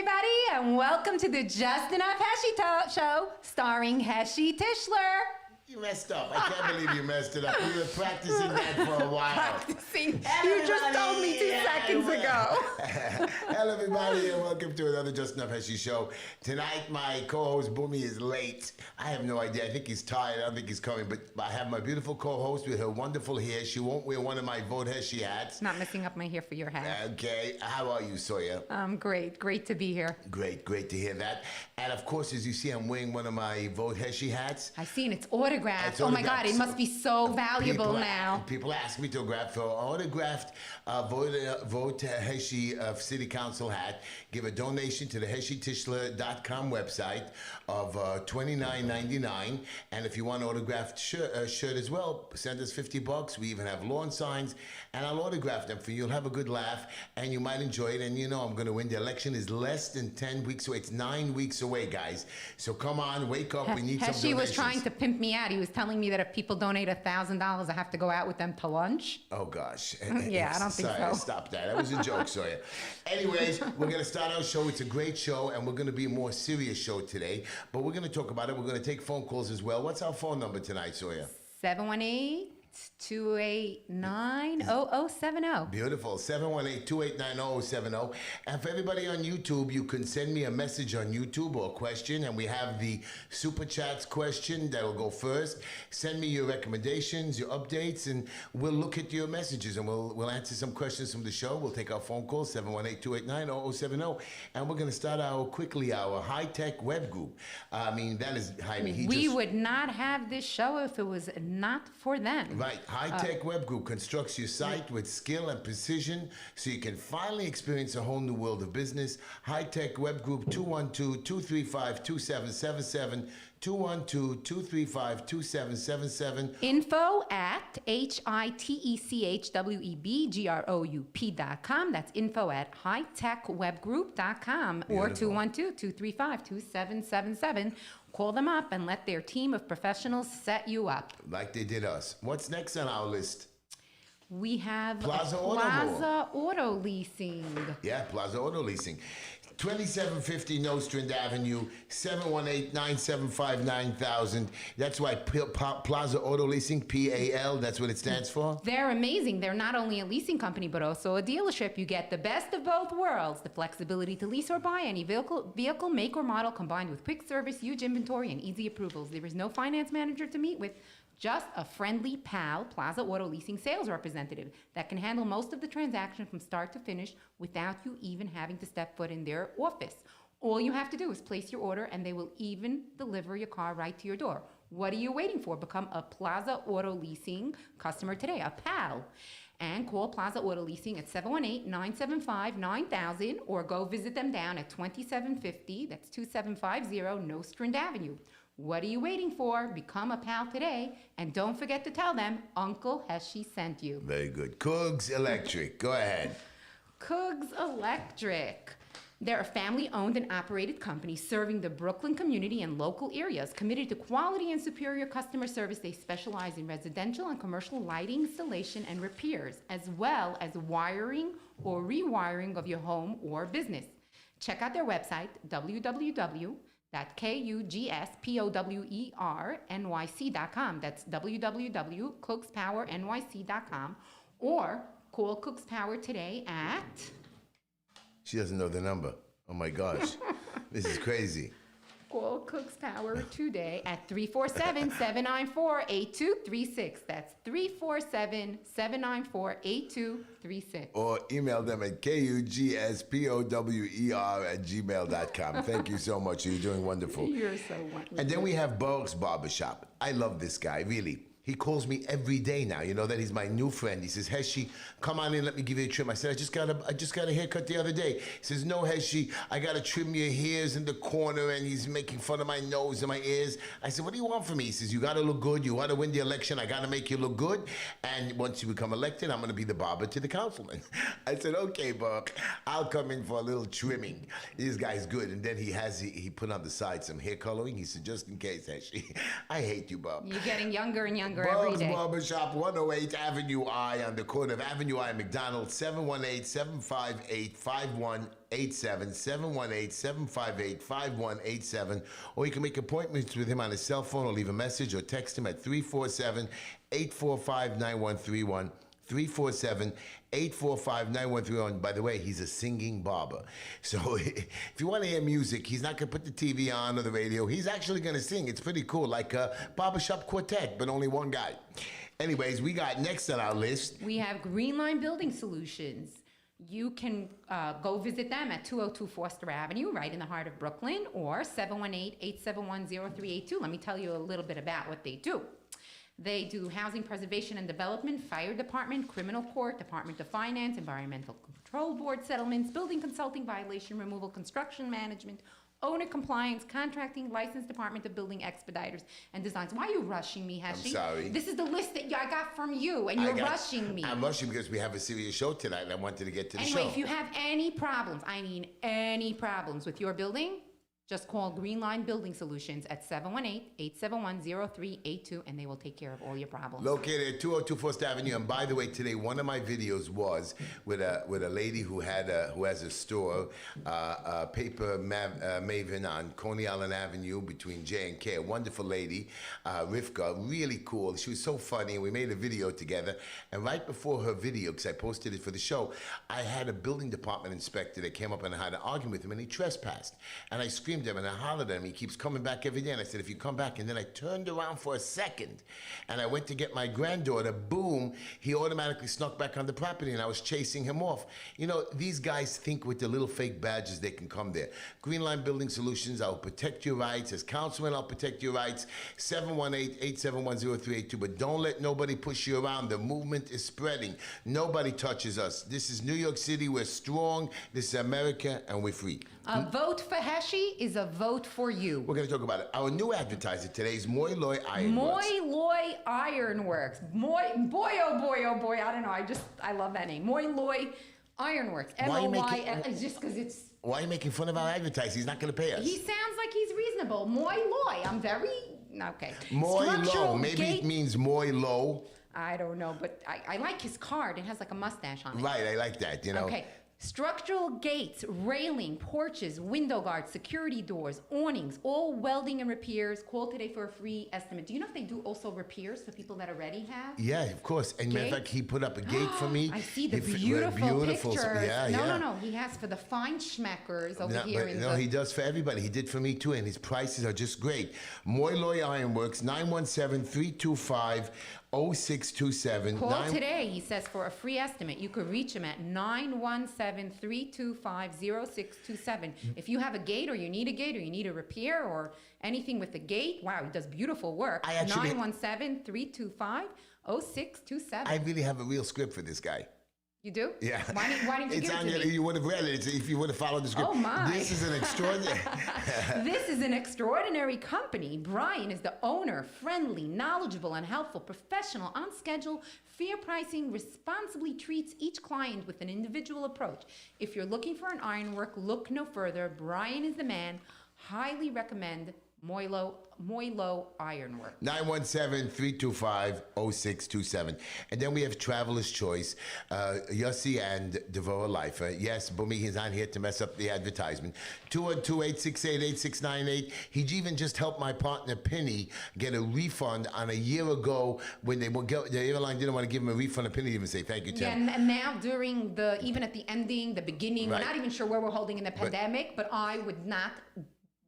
everybody, and welcome to the Just Enough Heshy Show, starring Heshy Tischler. You messed up. I can't believe you messed it up. We were practicing that for a while. Practicing. You just told me 2 seconds ago. Hello, everybody, and welcome to another Just Enough Heshy Show. Tonight, my co-host, Boomy, is late. I have no idea. I think he's tired. I don't think he's coming. But I have my beautiful co-host with her wonderful hair. She won't wear one of my Vote Heshy hats. Not messing up my hair for your hat. Okay. How are you, Sawyer? Great. Great to be here. Great to hear that. And, of course, as you see, I'm wearing one of my Vote Heshy hats. I've seen it's autographed. Oh my God, it must be so valuable now. People ask me to autograph for autographed Vote Heshy City Council hat. Give a donation to the HeshyTischler.com website of $29.99. And if you want an autographed shirt as well, send us $50. We even have lawn signs, and I'll autograph them for you. You'll have a good laugh, and you might enjoy it. And you know I'm going to win. The election is less than 10 weeks away. It's 9 weeks away, guys. So come on, wake up. We need some donations. Heshy was trying to pimp me out. He was telling me that if people donate $1,000, I have to go out with them to lunch. Oh, gosh. Yeah, I don't think Sorry, so. Stop that. That was a joke, Sawyer. Anyways, we're going to start our show. It's a great show, and we're going to be a more serious show today. But we're going to talk about it. We're going to take phone calls as well. What's our phone number tonight, Sawyer? 718-289-0070. Beautiful. 718-289-0070. And for everybody on YouTube, you can send me a message on YouTube or a question, and we have the Super Chats question that will go first. Send me your recommendations, your updates, and we'll look at your messages, and we'll answer some questions from the show. We'll take our phone call, 718-289-0070. And we're going to start our high-tech web group. I mean, that is, Jaime, we would not have this show if it was not for them. Right. High-tech web group constructs your site with skill and precision so you can finally experience a whole new world of business. High-tech web group 212-235-2777. 212-235-2777. Info at HITECHWEBGROUP.com. That's info at hightechwebgroup.com or 212-235-2777. Call them up and let their team of professionals set you up. Like they did us. What's next on our list? We have Plaza Auto Leasing. Yeah, Plaza Auto Leasing. 2750 Nostrand Avenue, 718-975-9000. That's why Plaza Auto Leasing, PAL, that's what it stands for? They're amazing. They're not only a leasing company, but also a dealership. You get the best of both worlds, the flexibility to lease or buy any vehicle, make or model, combined with quick service, huge inventory, and easy approvals. There is no finance manager to meet with, just a friendly pal, Plaza Auto Leasing sales representative that can handle most of the transaction from start to finish without you even having to step foot in their office. All you have to do is place your order, and they will even deliver your car right to your door. What are you waiting for? Become a Plaza Auto Leasing customer today, a pal. And call Plaza Auto Leasing at 718-975-9000 or go visit them down at 2750, that's 2750 Nostrand Avenue. What are you waiting for? Become a pal today, and don't forget to tell them Uncle Heshy sent you. Very good. Cougs Electric. Go ahead. Cougs Electric. They're a family-owned and operated company serving the Brooklyn community and local areas. Committed to quality and superior customer service, they specialize in residential and commercial lighting installation and repairs, as well as wiring or rewiring of your home or business. Check out their website, www.cougspowernyc.com. That's www.cougspowernyc.com. Or call Cooks Power today at... She doesn't know the number. Oh my gosh. This is crazy. Call Cooks Power today at 347-794-8236. That's 347-794-8236. Or email them at kugspower@gmail.com. Thank you so much. You're doing wonderful. You're so wonderful. And then we have Burke's Barbershop. I love this guy, really. He calls me every day now. You know that he's my new friend. He says, Heshy, come on in, let me give you a trim. I said, I just got a haircut the other day. He says, no, Heshy, I got to trim your hairs in the corner, and he's making fun of my nose and my ears. I said, what do you want from me? He says, you got to look good. You want to win the election. I got to make you look good. And once you become elected, I'm going to be the barber to the councilman. I said, okay, Buck, I'll come in for a little trimming. This guy's good. And then he put on the side some hair coloring. He said, just in case, Heshy, I hate you, Buck. You're getting younger and younger. younger every Bugs day. Barbershop, 108 Avenue I on the corner of Avenue I and McDonald, 718-758-5187, 718-758-5187, or you can make appointments with him on his cell phone or leave a message or text him at 347-845-9131. 347-845-9131. By the way, he's a singing barber. So if you want to hear music, he's not going to put the TV on or the radio. He's actually going to sing. It's pretty cool, like a barbershop quartet, but only one guy. Anyways, we got next on our list. We have Green Line Building Solutions. You can go visit them at 202 Foster Avenue, right in the heart of Brooklyn, or 718-871-0382. Let me tell you a little bit about what they do. They do housing preservation and development, fire department, criminal court, Department of Finance, environmental control board settlements, building consulting, violation removal, construction management, owner compliance, contracting, license department of building expediters and designs. Why are you rushing me, Heshy? I'm sorry. This is the list that I got from you, and you're rushing me. I'm rushing because we have a serious show tonight, and I wanted to get to the show. Anyway, if you have any problems, I mean any problems with your building, just call Green Line Building Solutions at 718-871-0382, and they will take care of all your problems. Located at 202 First Avenue. And by the way, today one of my videos was with a lady who has a store, paper maven on Coney Island Avenue between J and K. A wonderful lady, Rivka, really cool. She was so funny, and we made a video together. And right before her video, because I posted it for the show, I had a building department inspector that came up and I had an argument with him, and he trespassed. And I screamed at him and I hollered at him. He keeps coming back every day. And I said, if you come back. And then I turned around for a second and I went to get my granddaughter. Boom, he automatically snuck back on the property and I was chasing him off. You know, these guys think with the little fake badges they can come there. Green Line Building Solutions, I'll protect your rights. As councilman, I'll protect your rights. 718-871-0382. But don't let nobody push you around. The movement is spreading. Nobody touches us. This is New York City. We're strong. This is America, and we're free. A vote for Heshy is a vote for you. We're going to talk about it. Our new advertiser today is Moy Loy Ironworks. Moy Loy Ironworks. Boy, oh boy, I don't know. I love that name. Moy Loy Ironworks. M-O-Y, just because it's... Why are you making fun of our advertiser? He's not going to pay us. He sounds like he's reasonable. Moy Loy. I'm very... Okay. Moy Low. Maybe it means Moy Low. I don't know, but I like his card. It has like a mustache on it. Right, I like that, you know. Okay. Structural gates, railing, porches, window guards, security doors, awnings, all welding and repairs. Call today for a free estimate. Do you know if they do also repairs for people that already have? Yeah, of course. And matter of fact, he put up a gate for me. I see the beautiful pictures. No. He has for the fine schmeckers over here. He does for everybody. He did for me too, and his prices are just great. Moy Loy Ironworks, 917-325-0627. Call today, he says, for a free estimate. You could reach him at 917-325-0627. If you have a gate or you need a repair or anything with the gate, wow, he does beautiful work. 917-325-0627. I really have a real script for this guy. You do? Yeah. Why didn't you give it to me? You would have read it if you would have followed the script. Oh, my. This is an extraordinary... This is an extraordinary company. Brian is the owner, friendly, knowledgeable, and helpful, professional, on schedule, fair pricing, responsibly treats each client with an individual approach. If you're looking for an ironwork, look no further. Brian is the man. Highly recommend Moylo Ironwork. 917-325-0627. And then we have Traveler's Choice, Yossi and Devora Lifer. Yes, Bumi is on here to mess up the advertisement. 212-868-8698. He even just helped my partner Penny get a refund on a year ago when the airline didn't want to give him a refund. And Penny didn't even say thank you, Tim. Yeah, and now during even at the ending, the beginning, we're not even sure where we're holding in the pandemic, but I would not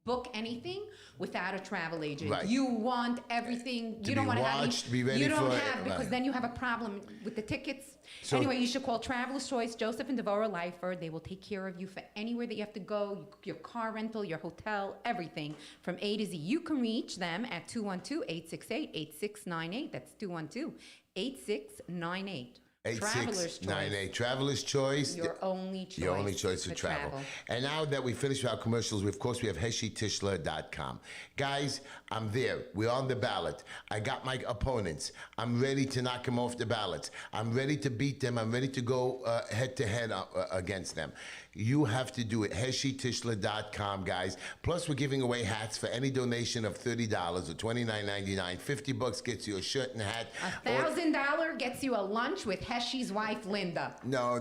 book anything without a travel agent. Right. You want everything. To you don't be want to watched, have. be ready you don't for have it. because Right. then you have a problem with the tickets. So- anyway, you should call Traveler's Choice, Joseph and Devora Lifer. They will take care of you for anywhere that you have to go, your car rental, your hotel, everything from A to Z. You can reach them at 212-868-8698. That's 212-8698. Traveler's choice. 8698. Traveler's Choice. Your only choice. Your only choice for travel. And now that we finished our commercials, of course, we have HeshyTishler.com. Guys, I'm there. We're on the ballot. I got my opponents. I'm ready to knock them off the ballots. I'm ready to beat them. I'm ready to go head-to-head against them. You have to do it. HeshyTishler.com, guys. Plus, we're giving away hats for any donation of $30 or $29.99. $50 gets you a shirt and hat. $1,000 gets you a lunch with Heshy's wife, Linda. No.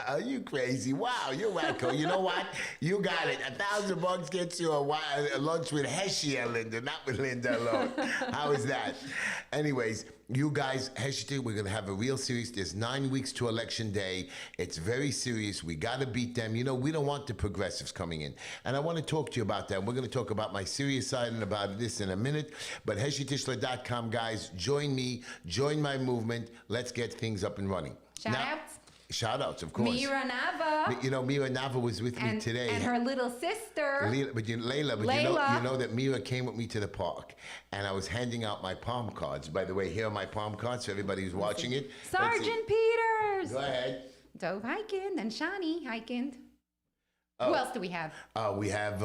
Are you crazy? Wow, you're wacko. You know what? You got it. $1,000 gets you a lunch with Heshy and Linda, not with Linda alone. How is that? Anyways, you guys, Heshy, we're going to have a real series. There's 9 weeks to Election Day. It's very serious. We got to beat them. You know, we don't want the progressives coming in. And I want to talk to you about that. We're going to talk about my serious side and about this in a minute. But HeshyTishler.com, guys, join me. Join my movement. Let's get things up and running. Shout-outs? Shout-outs, of course. Mira Nava. You know, Mira Nava was with me today. And her little sister. Layla. You know that Mira came with me to the park. And I was handing out my palm cards. By the way, here are my palm cards for everybody who's watching it. Sergeant Peters. Go ahead. Dove Heikind and Shani Heikind. Who else do we have? We have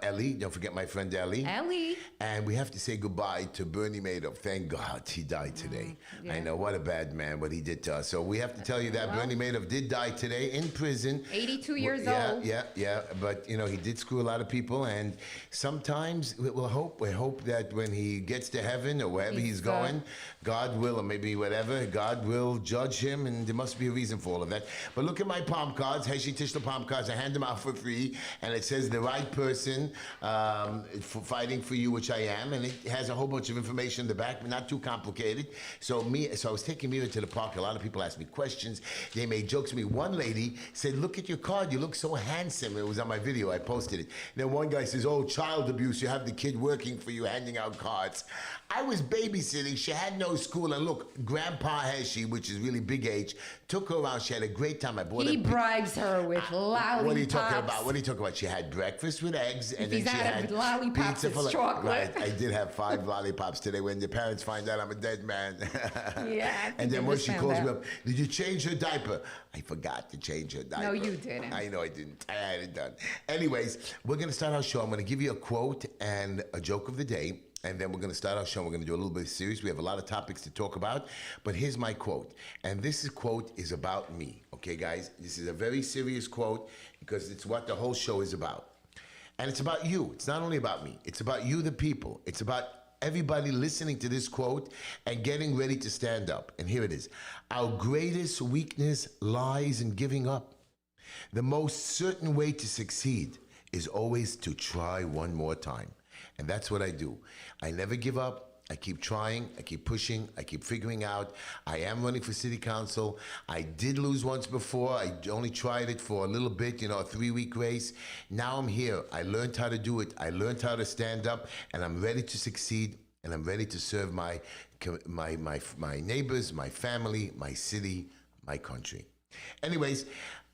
Ellie. Don't forget my friend Ellie. Ellie. And we have to say goodbye to Bernie Madoff. Thank God he died today. Yeah. I know, what a bad man, what he did to us. So we have to tell you that Bernie Madoff did die today in prison. 82 years old. Yeah. But, you know, he did screw a lot of people. And sometimes we hope that when he gets to heaven or wherever he's going, God will, or maybe whatever, God will judge him. And there must be a reason for all of that. But look at my palm cards, Heshy Tishler palm cards. I hand them out for free, and it says the right person for fighting for you, which I am, and it has a whole bunch of information in the back, but not too complicated. So I was taking Mira to the park. A lot of people asked me questions. They made jokes with me. One lady said, "Look at your card. You look so handsome." It was on my video. I posted it. Then one guy says, "Oh, child abuse. You have the kid working for you, handing out cards." I was babysitting. She had no school. And look, Grandpa Heshy, which is really big age, took her around. She had a great time. I bought her. He bribes her with lollipops. What are you talking about? What are you talking about? She had breakfast with eggs, and then she had lollipops, pizza it's chocolate. Right, I did have 5 lollipops today. When the parents find out I'm a dead man. Yeah. And then when she calls me up, "Did you change her diaper?" I forgot to change her diaper. No, you didn't. I know I didn't. I had it done. Anyways, we're gonna start our show. I'm gonna give you a quote and a joke of the day. And then we're going to start our show. We're going to do a little bit of serious. We have a lot of topics to talk about. But here's my quote. And this quote is about me. Okay, guys? This is a very serious quote because it's what the whole show is about. And it's about you. It's not only about me. It's about you, the people. It's about everybody listening to this quote and getting ready to stand up. And here it is. Our greatest weakness lies in giving up. The most certain way to succeed is always to try one more time. And that's what I do. I never give up. I keep trying. I keep pushing. I keep figuring out. I am running for city council. I did lose once before. I only tried it for a little bit, you know, a 3-week race. Now I'm here. I learned how to do it. I learned how to stand up, and I'm ready to succeed, and I'm ready to serve my neighbors, my family, my city, my country. Anyways,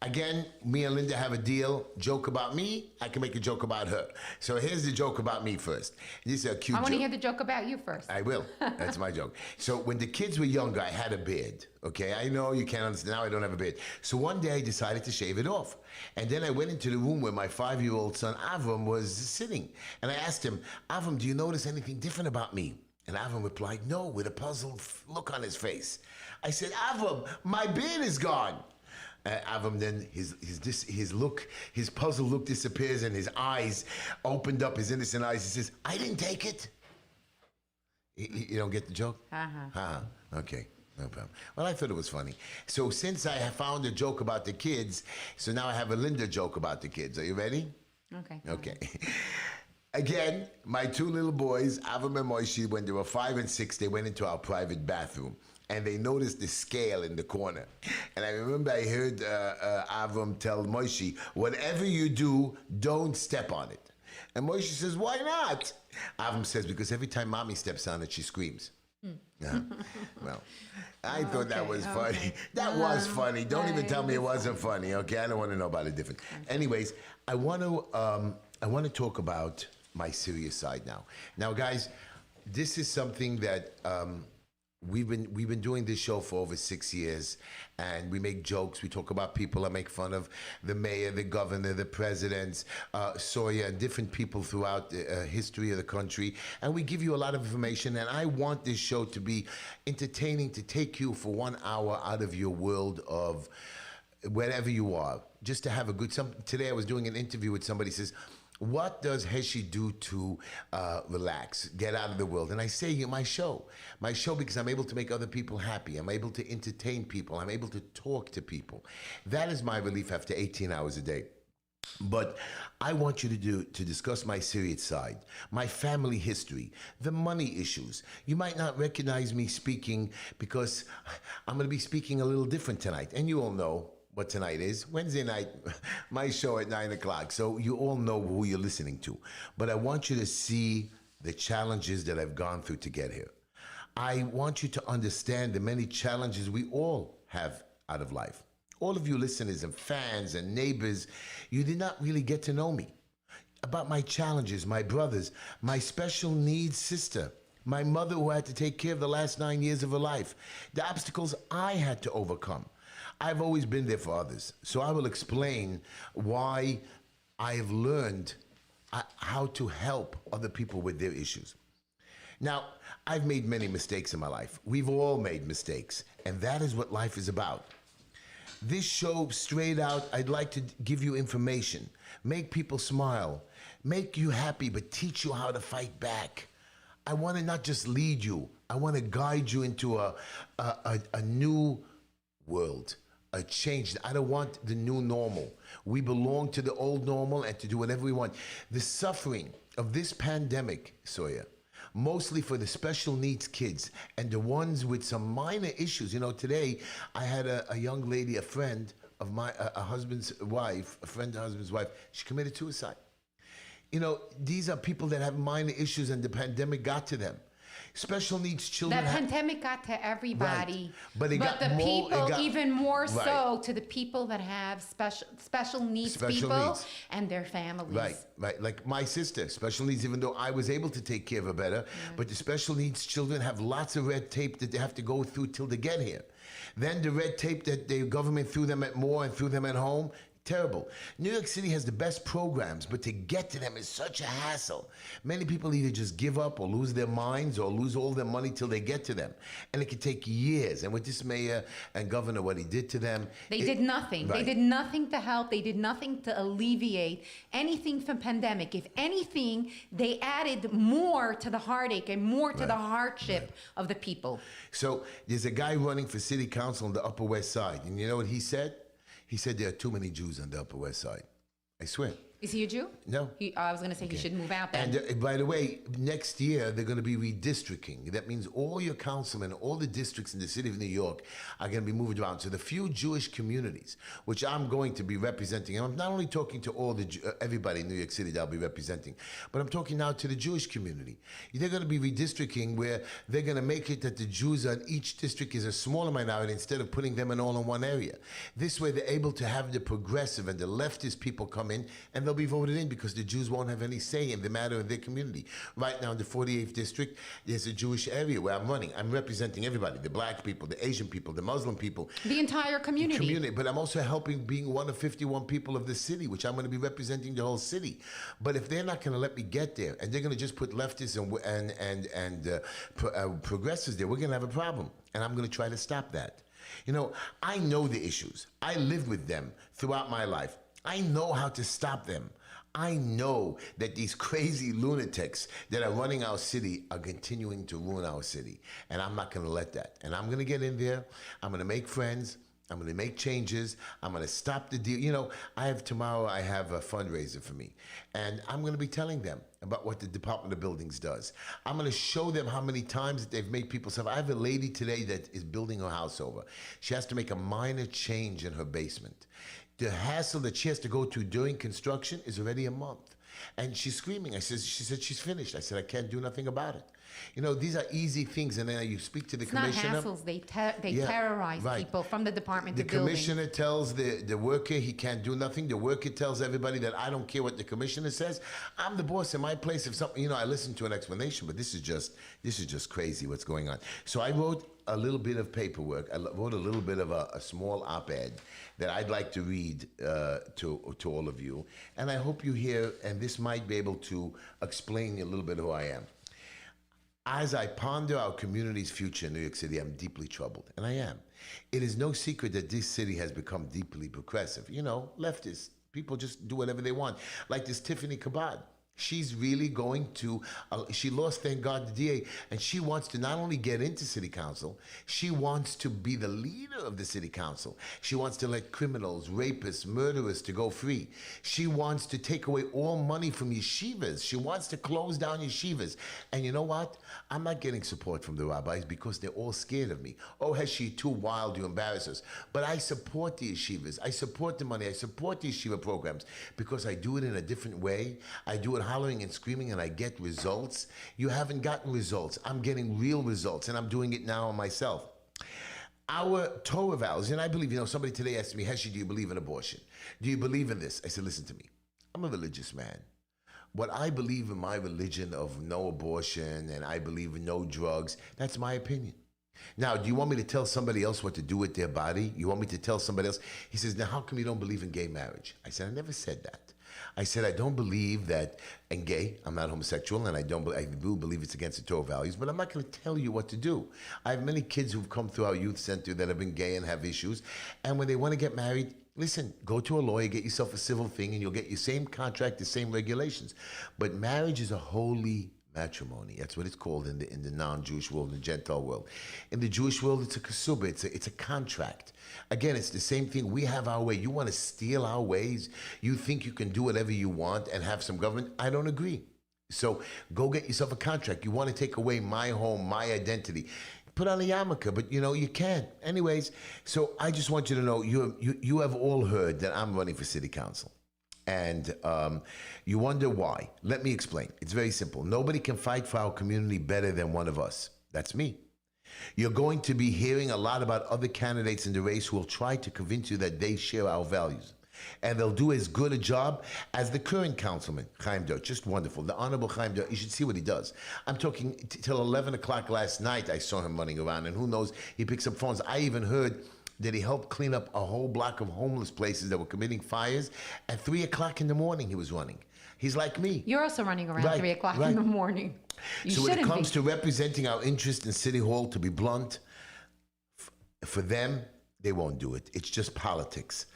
again, me and Linda have a deal. Joke about me, I can make a joke about her. So here's the joke about me first. This is a cute joke. I want to hear the joke about you first. I will. That's my joke. So when the kids were younger, I had a beard. Okay, I know you can't understand. Now I don't have a beard. So one day I decided to shave it off. And then I went into the room where my 5-year-old son, Avram, was sitting. And I asked him, "Avram, do you notice anything different about me?" And Avram replied, "No," with a puzzled look on his face. I said, "Avram, my beard is gone." Avram, then his puzzled look disappears and his eyes opened up, his innocent eyes. He says, "I didn't take it." You don't get the joke? Okay, no problem. Well, I thought it was funny. So since I have found a joke about the kids, so now I have a Linda joke about the kids. Are you ready? Okay. Again, my 2 little boys, Avram and Moishi, when they were 5 and 6, they went into our private bathroom. And they noticed the scale in the corner. And I remember I heard Avram tell Moishi, "Whatever you do, don't step on it." And Moishi says, "Why not?" Avram says, "Because every time mommy steps on it, she screams." Well, I thought that was funny. That was funny. Don't even tell me it wasn't funny, okay? I don't want to know about it different. Anyways, I want to talk about my serious side now. Now, guys, this is something that we've been doing this show for over 6 years, and we make jokes. We talk about people. I make fun of the mayor, the governor, the presidents, Sawyer, and different people throughout the history of the country. And we give you a lot of information. And I want this show to be entertaining, to take you for 1 hour out of your world of wherever you are, just to have a good. Today I was doing an interview with somebody. Says, what does Heshy do to relax, get out of the world? And I say, my show because I'm able to make other people happy. I'm able to entertain people. I'm able to talk to people. That is my relief after 18 hours a day. But I want you to discuss my serious side, my family history, the money issues. You might not recognize me speaking because I'm going to be speaking a little different tonight. And you all know what tonight is. Wednesday night, my show at 9 o'clock. So you all know who you're listening to. But I want you to see the challenges that I've gone through to get here. I want you to understand the many challenges we all have out of life. All of you listeners and fans and neighbors, you did not really get to know me. About my challenges, my brothers, my special needs sister, my mother who had to take care of the last 9 years of her life, the obstacles I had to overcome. I've always been there for others. So I will explain why I've learned how to help other people with their issues. Now, I've made many mistakes in my life. We've all made mistakes, and that is what life is about. This show, straight out, I'd like to give you information, make people smile, make you happy, but teach you how to fight back. I want to not just lead you, I want to guide you into a new world. A change. I don't want the new normal. We belong to the old normal and to do whatever we want. The suffering of this pandemic, Sawyer, mostly for the special needs kids and the ones with some minor issues. You know, today I had a young lady, a friend of my, a husband's wife, a friend of husband's wife, she committed suicide. You know, these are people that have minor issues and the pandemic got to them. Special needs children. The pandemic got to everybody, right. But the people even more so to the people that have special needs and their families. Right. Like my sister, special needs. Even though I was able to take care of her better, but the special needs children have lots of red tape that they have to go through till they get here. Then the red tape that the government threw them at more and threw them at home. Terrible. New York City has the best programs, but to get to them is such a hassle. Many people either just give up or lose their minds or lose all their money till they get to them. And it could take years. And with this mayor and governor, what he did to them... They did nothing. Right. They did nothing to help. They did nothing to alleviate anything from pandemic. If anything, they added more to the heartache and more to the hardship of the people. So there's a guy running for city council on the Upper West Side. And you know what he said? He said there are too many Jews on the Upper West Side. I swear. Is he a Jew? No. I was going to say he should move out then. And by the way, next year they're going to be redistricting. That means all your councilmen, all the districts in the city of New York are going to be moved around. So the few Jewish communities, which I'm going to be representing, and I'm not only talking to all the everybody in New York City that I'll be representing, but I'm talking now to the Jewish community. They're going to be redistricting where they're going to make it that the Jews in each district is a smaller minority instead of putting them in all in one area. This way they're able to have the progressive and the leftist people come in and they'll be voted in because the Jews won't have any say in the matter in their community. Right now in the 48th district, there's a Jewish area where I'm running. I'm representing everybody, the black people, the Asian people, the Muslim people. The entire community. But I'm also helping being one of 51 people of the city, which I'm going to be representing the whole city. But if they're not going to let me get there and they're going to just put leftists and progressives there, we're going to have a problem. And I'm going to try to stop that. You know, I know the issues. I lived with them throughout my life. I know how to stop them. I know that these crazy lunatics that are running our city are continuing to ruin our city. And I'm not going to let that. And I'm going to get in there. I'm going to make friends. I'm going to make changes. I'm going to stop the deal. You know, tomorrow I have a fundraiser for me. And I'm going to be telling them about what the Department of Buildings does. I'm going to show them how many times that they've made people suffer. I have a lady today that is building her house over. She has to make a minor change in her basement. The hassle that she has to go through during construction is already a month. And she's screaming. She said she's finished. I said, I can't do nothing about it. These are easy things, and then you speak to the It's not commissioner. hassles. They Yeah, terrorize right. people from the Department The of Building. commissioner tells the worker he can't do nothing. The worker tells everybody that I don't care what the commissioner says. I'm the boss in my place. If something, I listen to an explanation, but this is just crazy what's going on. So I wrote a little bit of paperwork. I wrote a little bit of a small op-ed that I'd like to read to all of you, and I hope you hear. And this might be able to explain a little bit who I am. As I ponder our community's future in New York City, I'm deeply troubled, and I am. It is no secret that this city has become deeply progressive. Leftists, people just do whatever they want. Like this Tiffany Kabad. She's really going to, she lost, thank God, the DA, and she wants to not only get into city council, she wants to be the leader of the city council. She wants to let criminals, rapists, murderers to go free. She wants to take away all money from yeshivas. She wants to close down yeshivas. And you know what? I'm not getting support from the rabbis because they're all scared of me. Oh, Heshy, too wild, you embarrass us. But I support the yeshivas. I support the money. I support the yeshiva programs because I do it in a different way. I do it hollering and screaming, and I get results. You haven't gotten results. I'm getting real results, and I'm doing it now myself. Our Torah vows, and I believe, somebody today asked me, Heshy, do you believe in abortion? Do you believe in this? I said, listen to me. I'm a religious man. What I believe in my religion of no abortion, and I believe in no drugs, that's my opinion. Now, do you want me to tell somebody else what to do with their body? You want me to tell somebody else? He says, now how come you don't believe in gay marriage? I said, I never said that. I said, I don't believe that, and gay, I'm not homosexual, and I do believe it's against the Torah values, but I'm not going to tell you what to do. I have many kids who've come through our youth center that have been gay and have issues, and when they want to get married, listen, go to a lawyer, get yourself a civil thing, and you'll get your same contract, the same regulations. But marriage is a holy matrimony. That's what it's called in the non-Jewish world, in the Gentile world. In the Jewish world, it's a kasuba, it's a contract. Again, it's the same thing. We have our way. You want to steal our ways? You think you can do whatever you want and have some government? I don't agree. So go get yourself a contract. You want to take away my home, my identity. Put on a yarmulke, but you can't. Anyways, so I just want you to know, you have all heard that I'm running for city council. And you wonder why. Let me explain. It's very simple. Nobody can fight for our community better than one of us. That's me. You're going to be hearing a lot about other candidates in the race who will try to convince you that they share our values. And they'll do as good a job as the current councilman, Chaim Dor. Just wonderful. The Honorable Chaim Dor, you should see what he does. I'm talking till 11 o'clock last night, I saw him running around. And who knows, he picks up phones. I even heard that he helped clean up a whole block of homeless places that were committing fires. At 3 o'clock in the morning, he was running. He's like me. You're also running around Right, 3 o'clock right. in the morning. You So when it shouldn't comes be. to representing our interest in City Hall, to be blunt, for them, they won't do it. It's just politics.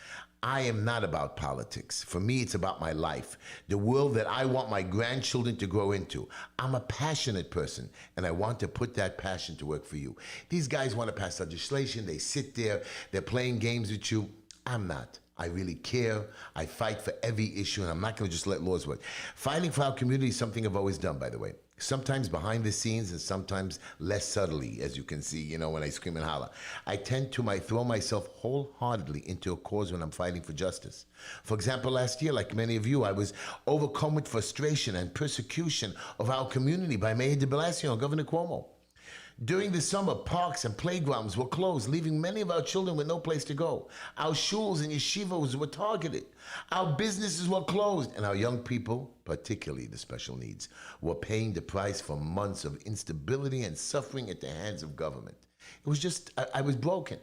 I am not about politics. For me, it's about my life, the world that I want my grandchildren to grow into. I'm a passionate person, and I want to put that passion to work for you. These guys want to pass legislation. They sit there. They're playing games with you. I'm not. I really care. I fight for every issue, and I'm not going to just let laws work. Fighting for our community is something I've always done, by the way. Sometimes behind the scenes and sometimes less subtly, as you can see, when I scream and holler. I tend to throw myself wholeheartedly into a cause when I'm fighting for justice. For example, last year, like many of you, I was overcome with frustration and persecution of our community by Mayor de Blasio and Governor Cuomo. During the summer, parks and playgrounds were closed, leaving many of our children with no place to go. Our shuls and yeshivas were targeted. Our businesses were closed, and our young people, particularly the special needs, were paying the price for months of instability and suffering at the hands of government. It was just, I was broken.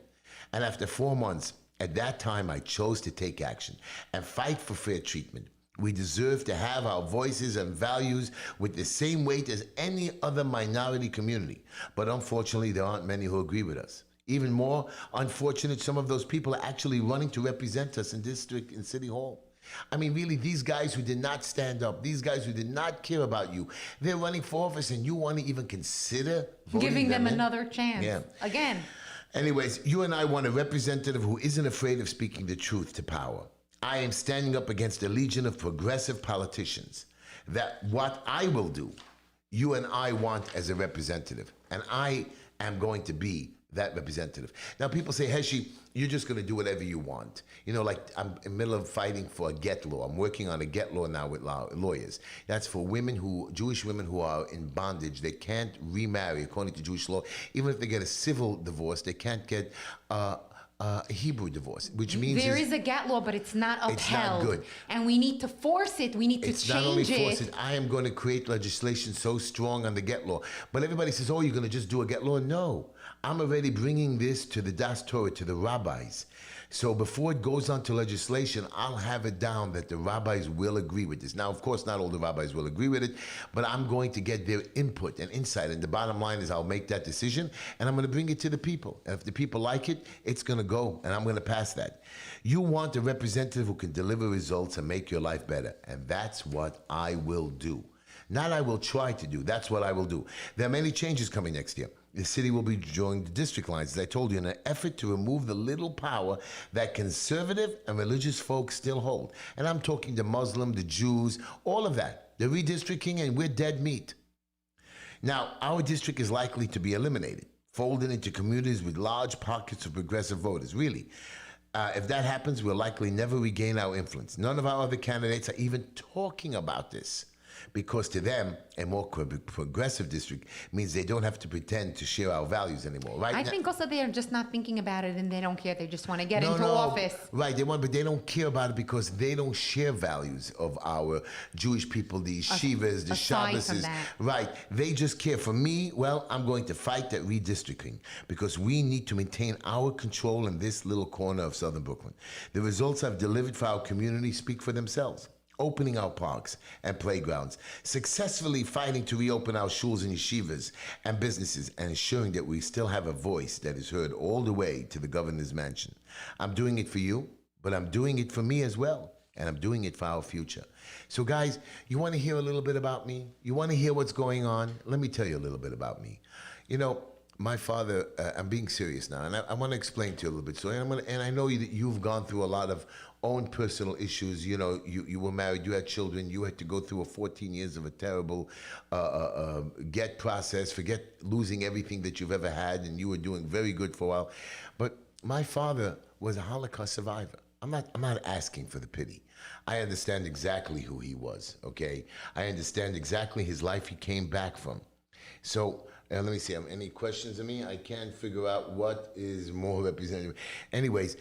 And after 4 months, at that time, I chose to take action and fight for fair treatment. We deserve to have our voices and values with the same weight as any other minority community. But unfortunately, there aren't many who agree with us. Even more unfortunate, some of those people are actually running to represent us in district and city hall. I mean, really, these guys who did not stand up, these guys who did not care about you, they're running for office, and you want to even consider voting Giving them in? another chance. Yeah. Again. Anyways, you and I want a representative who isn't afraid of speaking the truth to power. I am standing up against a legion of progressive politicians. That what I will do, you and I want as a representative. And I am going to be that representative. Now, people say, Heshy, you're just going to do whatever you want. You know, like I'm in the middle of fighting for a get law. I'm working on a get law now with lawyers. That's for Jewish women who are in bondage. They can't remarry according to Jewish law. Even if they get a civil divorce, they can't get a Hebrew divorce, which means there is a get law, but it's not upheld. It's not good. And we need to force it. We need to it's change not only it. force it. I am going to create legislation so strong on the get law. But everybody says, oh, you're going to just do a get law. No. I'm already bringing this to the Das Torah, to the rabbis. So before it goes on to legislation, I'll have it down that the rabbis will agree with this. Now, of course, not all the rabbis will agree with it, but I'm going to get their input and insight. And the bottom line is I'll make that decision, and I'm going to bring it to the people. And if the people like it, it's going to go, and I'm going to pass that. You want a representative who can deliver results and make your life better, and that's what I will do. Not I will try to do. That's what I will do. There are many changes coming next year. The city will be drawing the district lines, as I told you, in an effort to remove the little power that conservative and religious folks still hold. And I'm talking the Muslim, the Jews, all of that. The redistricting, and we're dead meat. Now, our district is likely to be eliminated, folded into communities with large pockets of progressive voters. Really. If that happens, we'll likely never regain our influence. None of our other candidates are even talking about this, because to them, a more progressive district means they don't have to pretend to share our values anymore. Right? I think also they're just not thinking about it and they don't care. They just want to get into office. Right, but they don't care about it because they don't share values of our Jewish people, the yeshivas, the Shabbases. Right, they just care. For me, well, I'm going to fight that redistricting because we need to maintain our control in this little corner of southern Brooklyn. The results I've delivered for our community speak for themselves. Opening our parks and playgrounds, successfully fighting to reopen our schools and yeshivas and businesses, and ensuring that we still have a voice that is heard all the way to the governor's mansion. I'm doing it for you, but I'm doing it for me as well, and I'm doing it for our future. So guys, you want to hear a little bit about me? You want to hear what's going on? Let me tell you a little bit about me. You know, my father, I'm being serious now, and I want to explain to you a little bit. So, and I know that you've gone through a lot of own personal issues. You know, you were married, you had children, you had to go through 14 years of a terrible get process, forget losing everything that you've ever had, and you were doing very good for a while. But my father was a Holocaust survivor. I'm not asking for the pity. I understand exactly who he was, okay? I understand exactly his life he came back from. So, let me see, any questions of me? I can't figure out what is more representative. Anyways,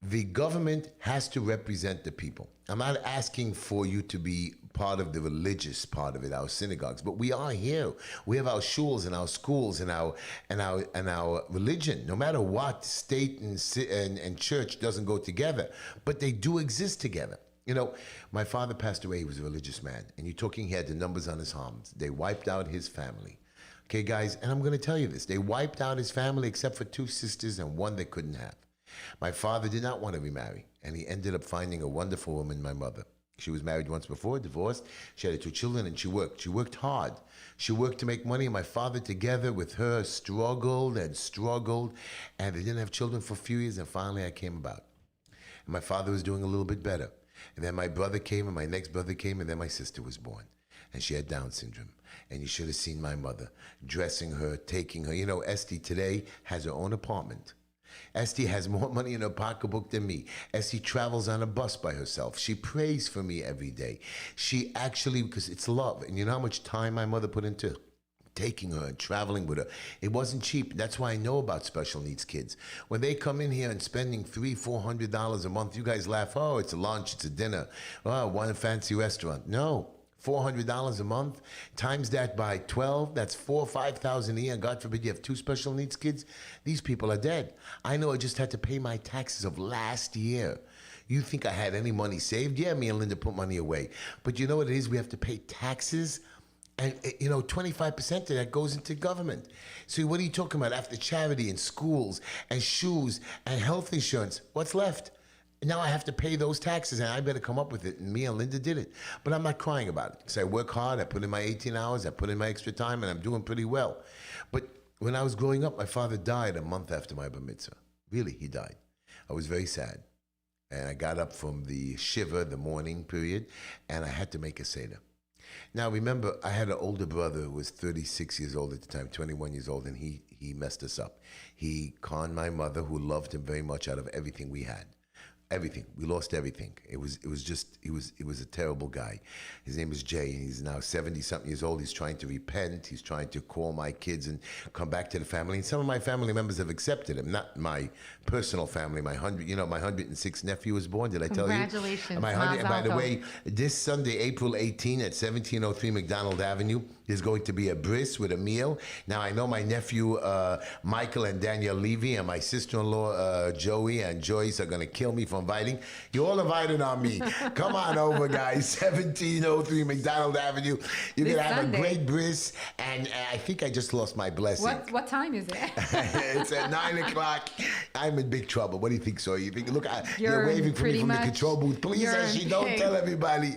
the government has to represent the people. I'm not asking for you to be part of the religious part of it, our synagogues, but we are here. We have our shuls and our schools and our religion. No matter what, state and church doesn't go together, but they do exist together. You know, my father passed away. He was a religious man, and you're talking, he had the numbers on his arms. They wiped out his family. Okay, guys, and I'm going to tell you this. They wiped out his family except for 2 sisters and 1 they couldn't have. My father did not want to remarry, and he ended up finding a wonderful woman, my mother. She was married once before, divorced. She had 2 children, and she worked. She worked hard. She worked to make money, and my father, together with her, struggled, and they didn't have children for a few years, and finally I came about. And my father was doing a little bit better. And then my brother came, and my next brother came, and then my sister was born. And she had Down syndrome. And you should have seen my mother dressing her, taking her. You know, Esty today has her own apartment. Esty has more money in her pocketbook than me. Esty travels on a bus by herself. She prays for me every day. She actually, because it's love. And you know how much time my mother put into taking her and traveling with her? It wasn't cheap. That's why I know about special needs kids. When they come in here and spending $300-400 a month, you guys laugh, oh, it's a lunch, it's a dinner, oh, one fancy restaurant. No. $400 a month, times that by 12, that's $4,000 or $5,000 a year. God forbid you have 2 special needs kids. These people are dead. I know I just had to pay my taxes of last year. You think I had any money saved? Yeah, me and Linda put money away. But you know what it is? We have to pay taxes. And, you know, 25% of that goes into government. So what are you talking about? After charity and schools and shoes and health insurance, what's left? Now I have to pay those taxes, and I better come up with it. And me and Linda did it. But I'm not crying about it, because I work hard. I put in my 18 hours. I put in my extra time, and I'm doing pretty well. But when I was growing up, my father died a month after my bar mitzvah. Really, he died. I was very sad. And I got up from the shiva, the morning period, and I had to make a seder. Now, remember, I had an older brother who was 36 years old at the time, 21 years old, and he he messed us up. He conned my mother, who loved him very much, out of everything we had. Everything. We lost everything. It was a terrible guy. His name is Jay, and he's now 70-something years old. He's trying to repent. He's trying to call my kids and come back to the family. And some of my family members have accepted him. Not my personal family. My 106th nephew was born. Did I tell you? Congratulations. And by the way, this Sunday, April 18, at 1703 McDonald Avenue, there's going to be a bris with a meal. Now, I know my nephew, Michael and Danielle Levy, and my sister-in-law, Joey and Joyce, are going to kill me for inviting. You're all invited on me. Come on over, guys. 1703 McDonald Avenue. You're going to have Sunday. a great bris. And I think I just lost my blessing. What time is it? It's at 9 o'clock. I'm in big trouble. What do you think, so? You think, look, you're You're waving for me pretty from the much- control booth. Please, you're Heshy, in don't big. tell everybody.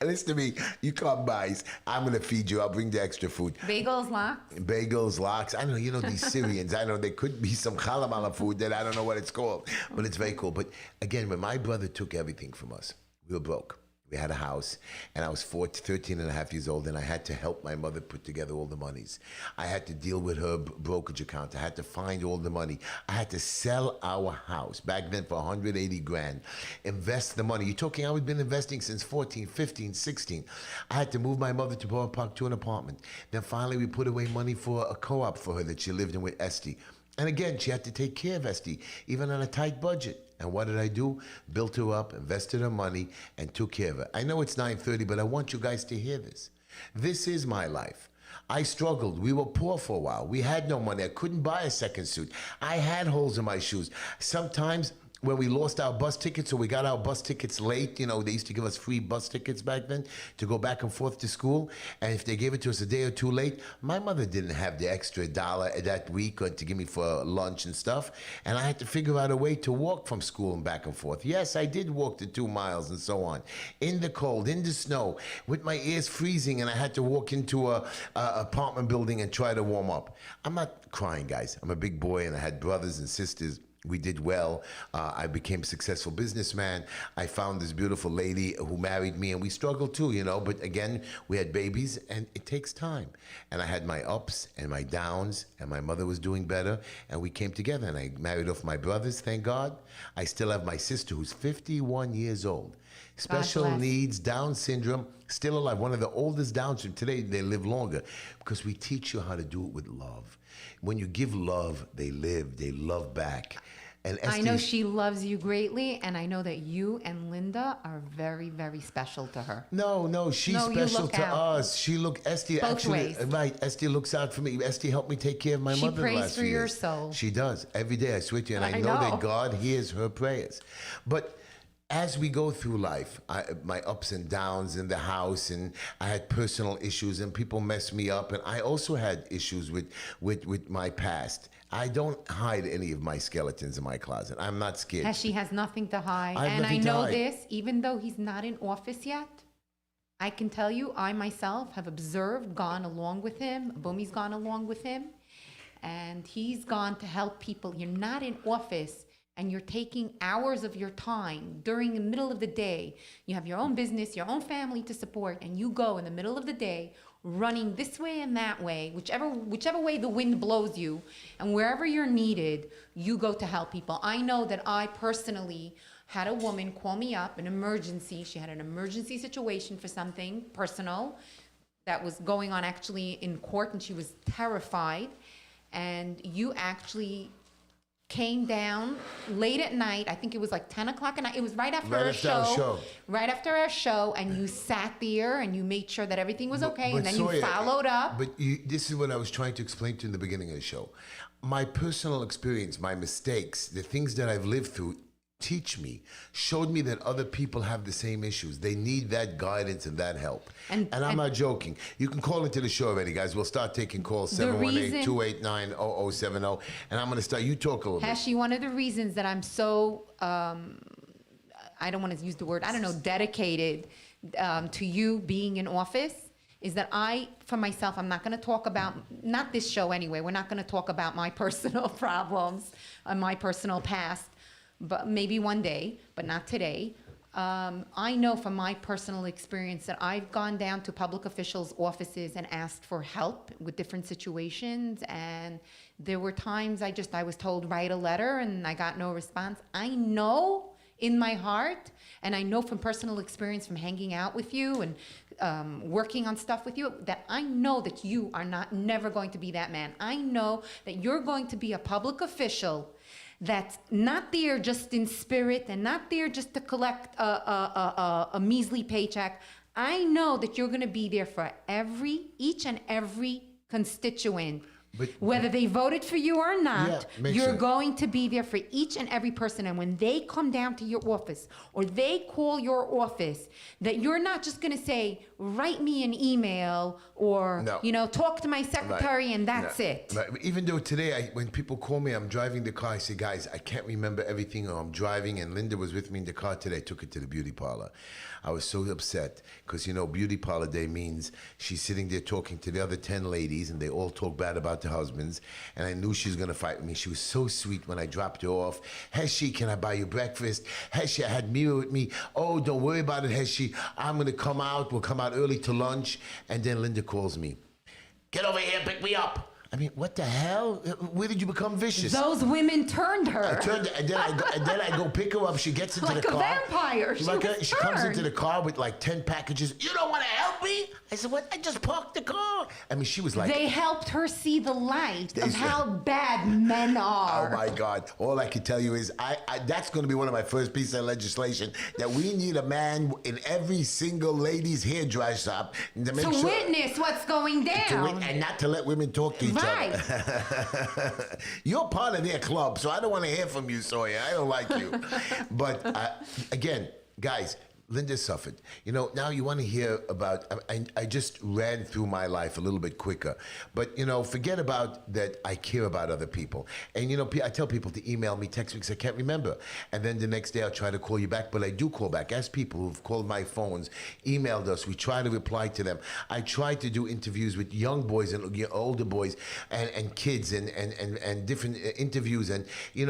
Listen to me. You come by. I'm going to feed you. I'll bring the extra food. Bagels, lox? Bagels, lox. I don't know, these Syrians. I know there could be some chalamala food that I don't know what it's called, but it's very cool. But again, when my brother took everything from us, we were broke. We had a house, and I was 13 and a half years old, and I had to help my mother put together all the monies. I had to deal with her brokerage account. I had to find all the money. I had to sell our house back then for 180 grand, invest the money. You're talking, I had been investing since 14, 15, 16. I had to move my mother to Borough Park to an apartment. Then finally we put away money for a co-op for her that she lived in with Esty. And again, she had to take care of Esty, even on a tight budget. And what did I do? Built her up, invested her money, and took care of her. I know it's 9:30, but I want you guys to hear this. This is my life. I struggled. We were poor for a while. We had no money. I couldn't buy a second suit. I had holes in my shoes. Sometimes when we lost our bus tickets, or we got our bus tickets late, they used to give us free bus tickets back then to go back and forth to school. And if they gave it to us a day or two late, my mother didn't have the extra $1 that week to give me for lunch and stuff. And I had to figure out a way to walk from school and back and forth. Yes, I did walk the 2 miles and so on. In the cold, in the snow, with my ears freezing, and I had to walk into a apartment building and try to warm up. I'm not crying, guys. I'm a big boy, and I had brothers and sisters. We did well. I became a successful businessman. I found this beautiful lady who married me, and we struggled too, But again, we had babies, and it takes time. And I had my ups and my downs, and my mother was doing better, and we came together, and I married off my brothers, thank God. I still have my sister, who's 51 years old. Special bless. needs, Down syndrome, still alive. One of the oldest Down syndrome. Today, they live longer because we teach you how to do it with love. When you give love, they live, they love back. And I know Estes- she loves you greatly, and I know that you and Linda are very, very special to her. No, she's No, you special look to out. us. Esty Both actually, ways. right, Esty looks out for me. Esty helped me take care of my She mother the prays last for few your years. soul. She does, every day, I swear to you, and I I know know. that God hears her prayers. But as we go through life, my ups and downs in the house, and I had personal issues, and people messed me up, and I also had issues with my past. I don't hide any of my skeletons in my closet. I'm not scared. Heshy has nothing to hide. I have And I nothing to know hide. this, even though he's not in office yet, I can tell you, I myself have observed, gone along with him, Bumi's gone along with him, and he's gone to help people. You're not in office, and you're taking hours of your time during the middle of the day. You have your own business, your own family to support, and you go in the middle of the day running this way and that way, whichever way the wind blows you, and wherever you're needed, you go to help people. I know that I personally had a woman call me up, an emergency. She had an emergency situation for something personal that was going on actually in court, and she was terrified. And you actually came down late at night. I think it was like 10 o'clock at night. It was right after our show. Right after our show, and you sat there and you made sure that everything was okay, and then you Soya, followed up. But this is what I was trying to explain to you in the beginning of the show. My personal experience, my mistakes, the things that I've lived through, showed me that other people have the same issues. They need that guidance and that help. And I'm not joking. You can call into the show already, guys. We'll start taking calls, 718-289-0070. And I'm going to start. You talk a little bit. Heshy, one of the reasons that I'm so, I don't want to use the word, dedicated to you being in office is that for myself, I'm not going to talk about, not this show anyway, we're not going to talk about my personal problems and my personal past, but maybe one day, but not today. I know from my personal experience that I've gone down to public officials' offices and asked for help with different situations, and There were times I was told write a letter and I got no response. I know in my heart, and I know from personal experience from hanging out with you and working on stuff with you, that I know that you are never going to be that man. I know that you're going to be a public official that's not there just in spirit and not there just to collect a measly paycheck. I know that you're going to be there for each and every constituent. But, whether they voted for you or not, makes you're sense. going to be there for each and every person. And when they come down to your office or they call your office, that you're not just going to say, write me an email or, No. talk to my secretary and that's it. Right. Even though today, when people call me, I'm driving the car, I say, guys, I can't remember everything, or I'm driving, and Linda was with me in the car today. I took her to the beauty parlor. I was so upset because, beauty parlor day means she's sitting there talking to the other 10 ladies, and they all talk bad about their husbands, and I knew she was going to fight with me. She was so sweet when I dropped her off. Heshy, can I buy you breakfast? Heshy, I had Mira with me. Oh, don't worry about it, Heshy. I'm going to come out. We'll come out early to lunch. And then Linda calls me. Get over here, pick me up. I mean, what the hell? Where did you become vicious? Those women turned her. I turned, and then I go pick her up. She gets into Like the a car. vampire. She comes into the car with like 10 packages. You don't want to help me? I said, what? I just parked the car. I mean, she was like... They helped her see the light of how bad men are. Oh my God. All I can tell you is that's going to be one of my first pieces of legislation, that we need a man in every single lady's hairdryer shop to make to witness what's going down. and not to let women talk to each Right. other. You're part of their club, so I don't want to hear from you, Sawyer. I don't like you. But again, guys, Linda suffered. Now you want to hear about, I just ran through my life a little bit quicker. But, forget about that I care about other people. And, I tell people to email me, text me, because I can't remember. And then the next day I'll try to call you back, but I do call back. Ask people who've called my phones, emailed us. We try to reply to them. I try to do interviews with young boys and older boys and kids and different interviews. And,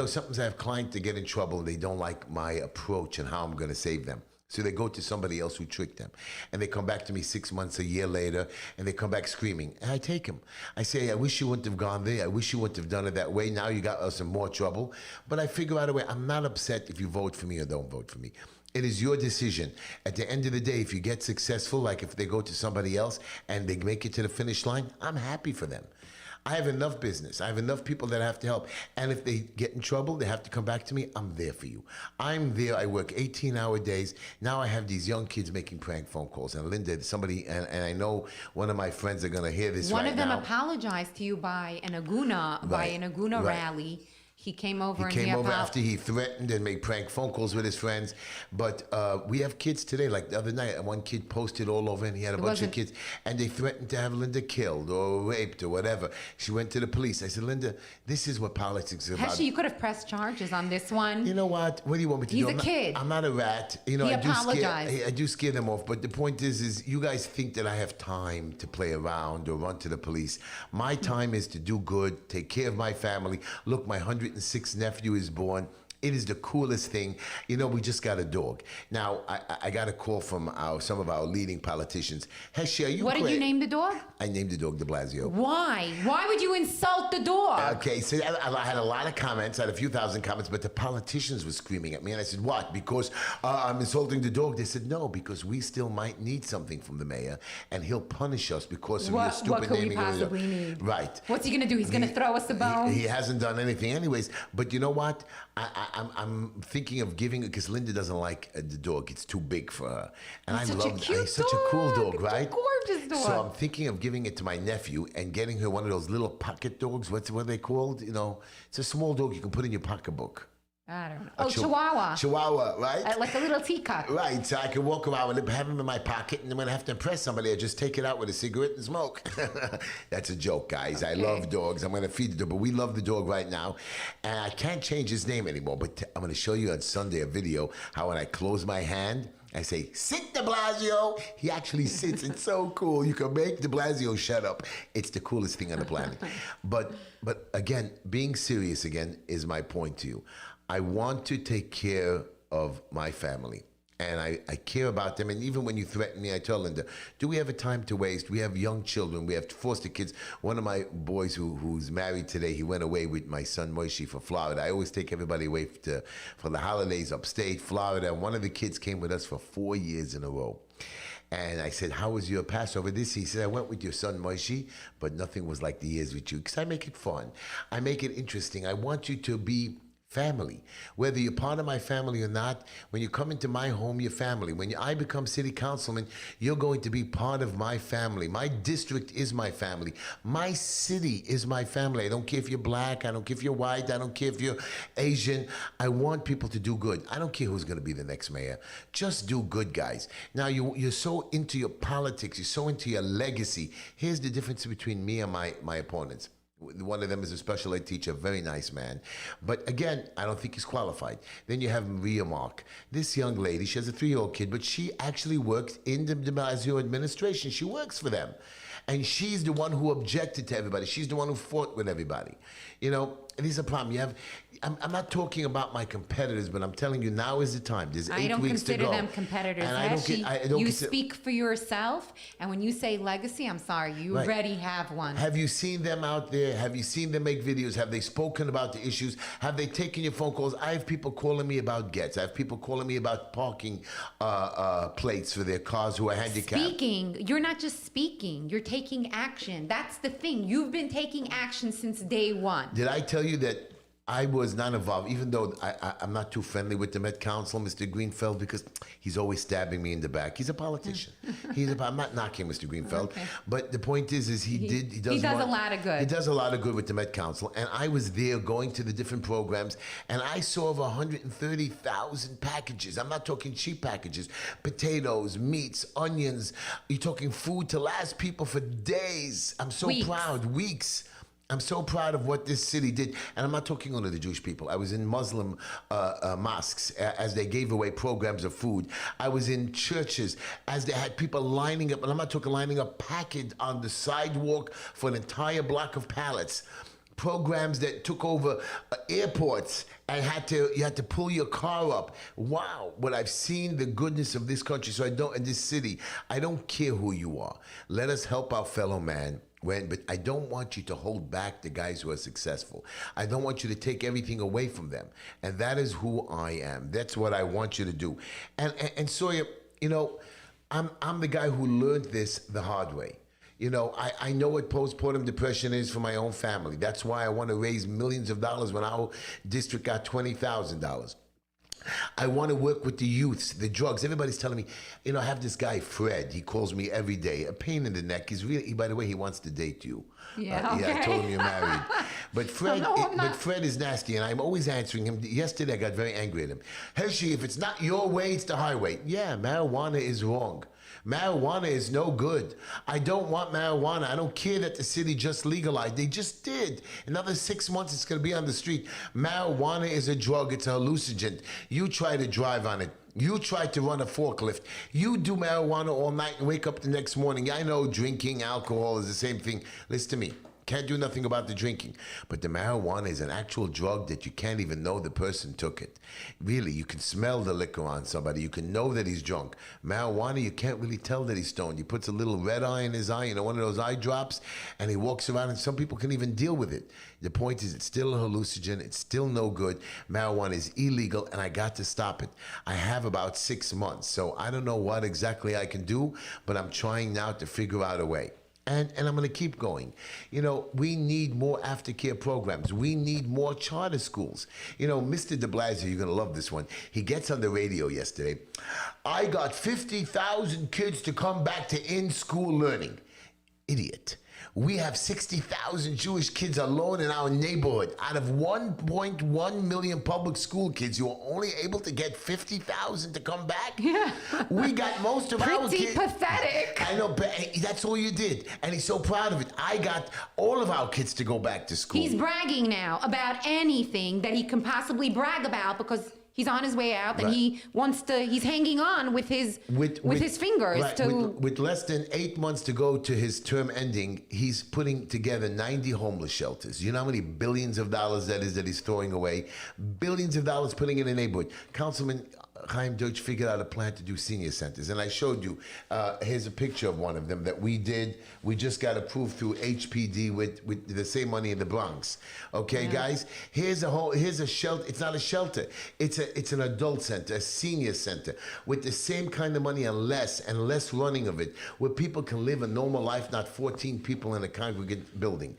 sometimes I have clients that get in trouble and they don't like my approach and how I'm going to save them. So they go to somebody else who tricked them. And they come back to me 6 months, a year later, and they come back screaming. And I take them. I say, I wish you wouldn't have gone there. I wish you wouldn't have done it that way. Now you got us in more trouble. But I figure out a way. I'm not upset if you vote for me or don't vote for me. It is your decision. At the end of the day, if you get successful, like if they go to somebody else and they make it to the finish line, I'm happy for them. I have enough business. I have enough people that have to help. And if they get in trouble, they have to come back to me. I'm there for you. I'm there. I work 18-hour days. Now I have these young kids making prank phone calls. And Linda, somebody, and I know one of my friends are going to hear this right now. One of them apologized to you by an Aguna rally. He came over after he threatened and made prank phone calls with his friends. But we have kids today. Like the other night, one kid posted all over, and he had a bunch of kids, and they threatened to have Linda killed or raped or whatever. She went to the police. I said, Linda, this is what politics is about. Heshy, you could have pressed charges on this one. You know what? What do you want me to do? He's a kid. I'm not a rat. He apologized. I do scare them off. But the point is you guys think that I have time to play around or run to the police. My time is to do good, take care of my family. Look, my 106th nephew is born. It is the coolest thing. We just got a dog. Now, I got a call from some of our leading politicians. Heshy, are you What did you name the dog? I named the dog de Blasio. Why? Why would you insult the dog? Okay, so I had a lot of comments. I had a few thousand comments, but the politicians were screaming at me. And I said, what? Because I'm insulting the dog? They said, no, because we still might need something from the mayor, and he'll punish us because of your stupid naming. What could we naming. possibly need? Right. What's he going to do? He's going to throw us a bone? He hasn't done anything anyways. But you know what? I'm thinking of giving it, because Linda doesn't like the dog. It's too big for her. And It's such a cool dog, It's right? a gorgeous dog. So I'm thinking of giving it to my nephew and getting her one of those little pocket dogs. What are they called? It's a small dog you can put in your pocketbook. I don't know. Chihuahua. Chihuahua, right? Like a little teacup. Right, so I can walk around with him, have him in my pocket, and then when I have to impress somebody, I just take it out with a cigarette and smoke. That's a joke, guys. I love dogs. I'm going to feed the dog, but we love the dog right now. And I can't change his name anymore, but I'm going to show you on Sunday a video how when I close my hand, I say, sit de Blasio. He actually sits. It's so cool. You can make de Blasio shut up. It's the coolest thing on the planet. But again, being serious again is my point to you. I want to take care of my family. And I care about them. And even when you threaten me, I tell Linda, do we have a time to waste? We have young children. We have foster kids. One of my boys who's married today, he went away with my son Heshy for Florida. I always take everybody away for the holidays upstate Florida. And one of the kids came with us for 4 years in a row. And I said, how was your Passover this? He said, I went with your son Heshy, but nothing was like the years with you. Because I make it fun. I make it interesting. I want you to be family. Whether you're part of my family or not, when you come into my home, you're family. When I become city councilman, you're going to be part of my family. My district is my family. My city is my family. I don't care if you're black. I don't care if you're white. I don't care if you're Asian. I want people to do good. I don't care who's going to be the next mayor. Just do good, guys. Now, you're so into your politics. You're so into your legacy. Here's the difference between me and my opponents. One of them is a special ed teacher, very nice man. But again, I don't think he's qualified. Then you have Maria Mark. This young lady, she has a 3-year-old kid, but she actually works in the de Blasio administration. She works for them. And she's the one who objected to everybody. She's the one who fought with everybody. You know, and this is a problem. I'm not talking about my competitors, but I'm telling you, now is the time. There's 8 weeks to go. I don't consider them competitors. And you speak for yourself, and when you say legacy, I'm sorry, you already have one. Have you seen them out there? Have you seen them make videos? Have they spoken about the issues? Have they taken your phone calls? I have people calling me about gets. I have people calling me about parking plates for their cars who are handicapped. Speaking. You're not just speaking. You're taking action. That's the thing. You've been taking action since day one. Did I tell you that I was not involved, even though I'm not too friendly with the Met Council, Mr. Greenfeld, because he's always stabbing me in the back. He's a politician. I'm not knocking Mr. Greenfeld, but the point is he does a lot of good. He does a lot of good with the Met Council, and I was there going to the different programs, and I saw over 130,000 packages. I'm not talking cheap packages, potatoes, meats, onions. You're talking food to last people for days. I'm so proud. Weeks. I'm so proud of what this city did. And I'm not talking only the Jewish people. I was in Muslim mosques as they gave away programs of food. I was in churches as they had people lining up, and I'm not talking lining up, packaged on the sidewalk for an entire block of pallets. Programs that took over airports and you had to pull your car up. Wow, but I've seen the goodness of this country. So in this city, I don't care who you are. Let us help our fellow man. But I don't want you to hold back the guys who are successful. I don't want you to take everything away from them. And that is who I am. That's what I want you to do. And Sawyer, you know, I'm the guy who learned this the hard way. You know, I know what postpartum depression is for my own family. That's why I want to raise millions of dollars when our district got $20,000. I want to work with the youths, the drugs. Everybody's telling me, you know, I have this guy, Fred. He calls me every day. A pain in the neck. He's really, by the way, he wants to date you. Yeah, okay. Yeah, I told him you're married. But Fred is nasty, and I'm always answering him. Yesterday, I got very angry at him. Heshy, if it's not your way, it's the highway. Yeah, marijuana is wrong. Marijuana is no good. I don't want marijuana. I don't care that the city just legalized. They just did. Another 6 months, it's going to be on the street. Marijuana is a drug. It's a hallucinogent. You try to drive on it. You try to run a forklift. You do marijuana all night and wake up the next morning. I know drinking alcohol is the same thing. Listen to me. Can't do nothing about the drinking. But the marijuana is an actual drug that you can't even know the person took it. Really, you can smell the liquor on somebody. You can know that he's drunk. Marijuana, you can't really tell that he's stoned. He puts a little red eye in his eye, you know, one of those eye drops, and he walks around, and some people can even deal with it. The point is, it's still a hallucinogen. It's still no good. Marijuana is illegal, and I got to stop it. I have about 6 months, so I don't know what exactly I can do, but I'm trying now to figure out a way. And I'm going to keep going. You know, we need more aftercare programs. We need more charter schools. You know, Mr. de Blasio, you're going to love this one. He gets on the radio yesterday. I got 50,000 kids to come back to in-school learning. Idiot. We have 60,000 Jewish kids alone in our neighborhood. Out of 1.1 million public school kids, you are only able to get 50,000 to come back? Yeah. We got most of our kids. Pretty pathetic. I know, but that's all you did. And he's so proud of it. I got all of our kids to go back to school. He's bragging now about anything that he can possibly brag about because he's on his way out, and he's hanging on with his fingers. Right. With less than 8 months to go to his term ending, he's putting together 90 homeless shelters. You know how many billions of dollars that is that he's throwing away? Billions of dollars putting in a neighborhood. Councilman, Chaim Deutsch figured out a plan to do senior centers. And I showed you, here's a picture of one of them that we did. We just got approved through HPD with the same money in the Bronx. Okay, guys? Here's a shelter. It's not a shelter. It's an adult center, a senior center, with the same kind of money and less running of it, where people can live a normal life, not 14 people in a congregate building.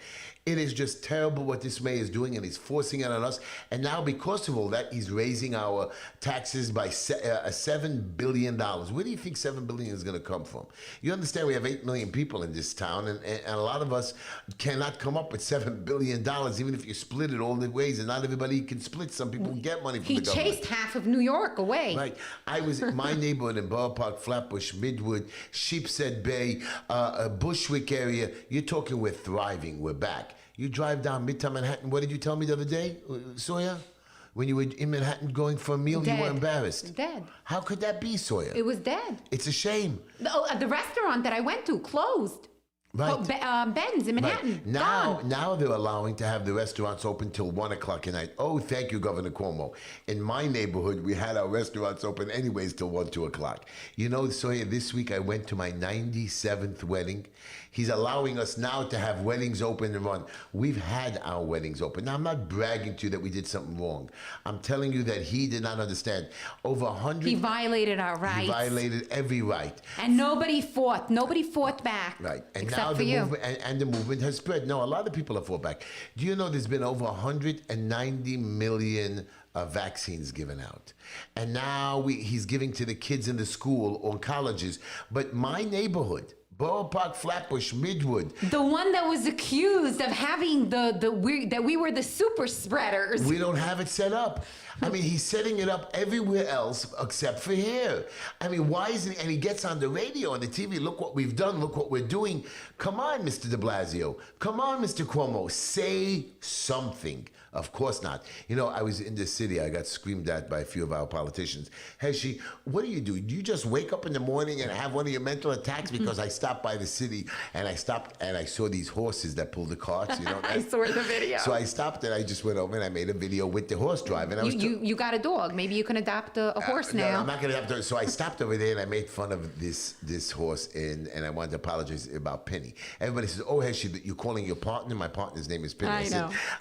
It is just terrible what this mayor is doing, and he's forcing it on us. And now, because of all that, he's raising our taxes by $7 billion. Where do you think $7 billion is going to come from? You understand we have 8 million people in this town, and a lot of us cannot come up with $7 billion, even if you split it all the ways, and not everybody can split. Some people get money from the government. He chased half of New York away. Right. I was in my neighborhood in Borough Park, Flatbush, Midwood, Sheepshead Bay, Bushwick area. You're talking we're thriving. We're back. You drive down Midtown Manhattan. What did you tell me the other day, Sawyer? When you were in Manhattan going for a meal, you were embarrassed. Dead. How could that be, Sawyer? It was dead. It's a shame. The restaurant that I went to closed. Right. Ben's in Manhattan. Right. Now they're allowing to have the restaurants open till 1 o'clock at night. Oh, thank you, Governor Cuomo. In my neighborhood, we had our restaurants open anyways till 1, 2 o'clock. You know, Sawyer, this week I went to my 97th wedding. He's allowing us now to have weddings open and run. We've had our weddings open. Now, I'm not bragging to you that we did something wrong. I'm telling you that he did not understand. Over 100... He violated our rights. He violated every right. And nobody fought. Nobody fought back. Right. And except now for the you. movement, and the movement has spread. No, a lot of people have fought back. Do you know there's been over 190 million vaccines given out? And now he's giving to the kids in the school or colleges. But my neighborhood... Borough Park, Flatbush, Midwood. The one that was accused of having that we were the super spreaders. We don't have it set up. I mean, he's setting it up everywhere else except for here. I mean, why isn't he? And he gets on the radio and the TV, look what we've done, look what we're doing. Come on, Mr. de Blasio. Come on, Mr. Cuomo. Say something. Of course not. You know, I was in the city. I got screamed at by a few of our politicians. Heshy, what do? Do you just wake up in the morning and have one of your mental attacks? Because I stopped by the city and I saw these horses that pull the carts. You know, I saw the video. So I stopped and I just went over and I made a video with the horse driving. You got a dog. Maybe you can adopt a horse now. No, I'm not going to adopt. So I stopped over there and I made fun of this horse and I wanted to apologize about Penny. Everybody says, "Oh, Heshy, you're calling your partner." My partner's name is Penny.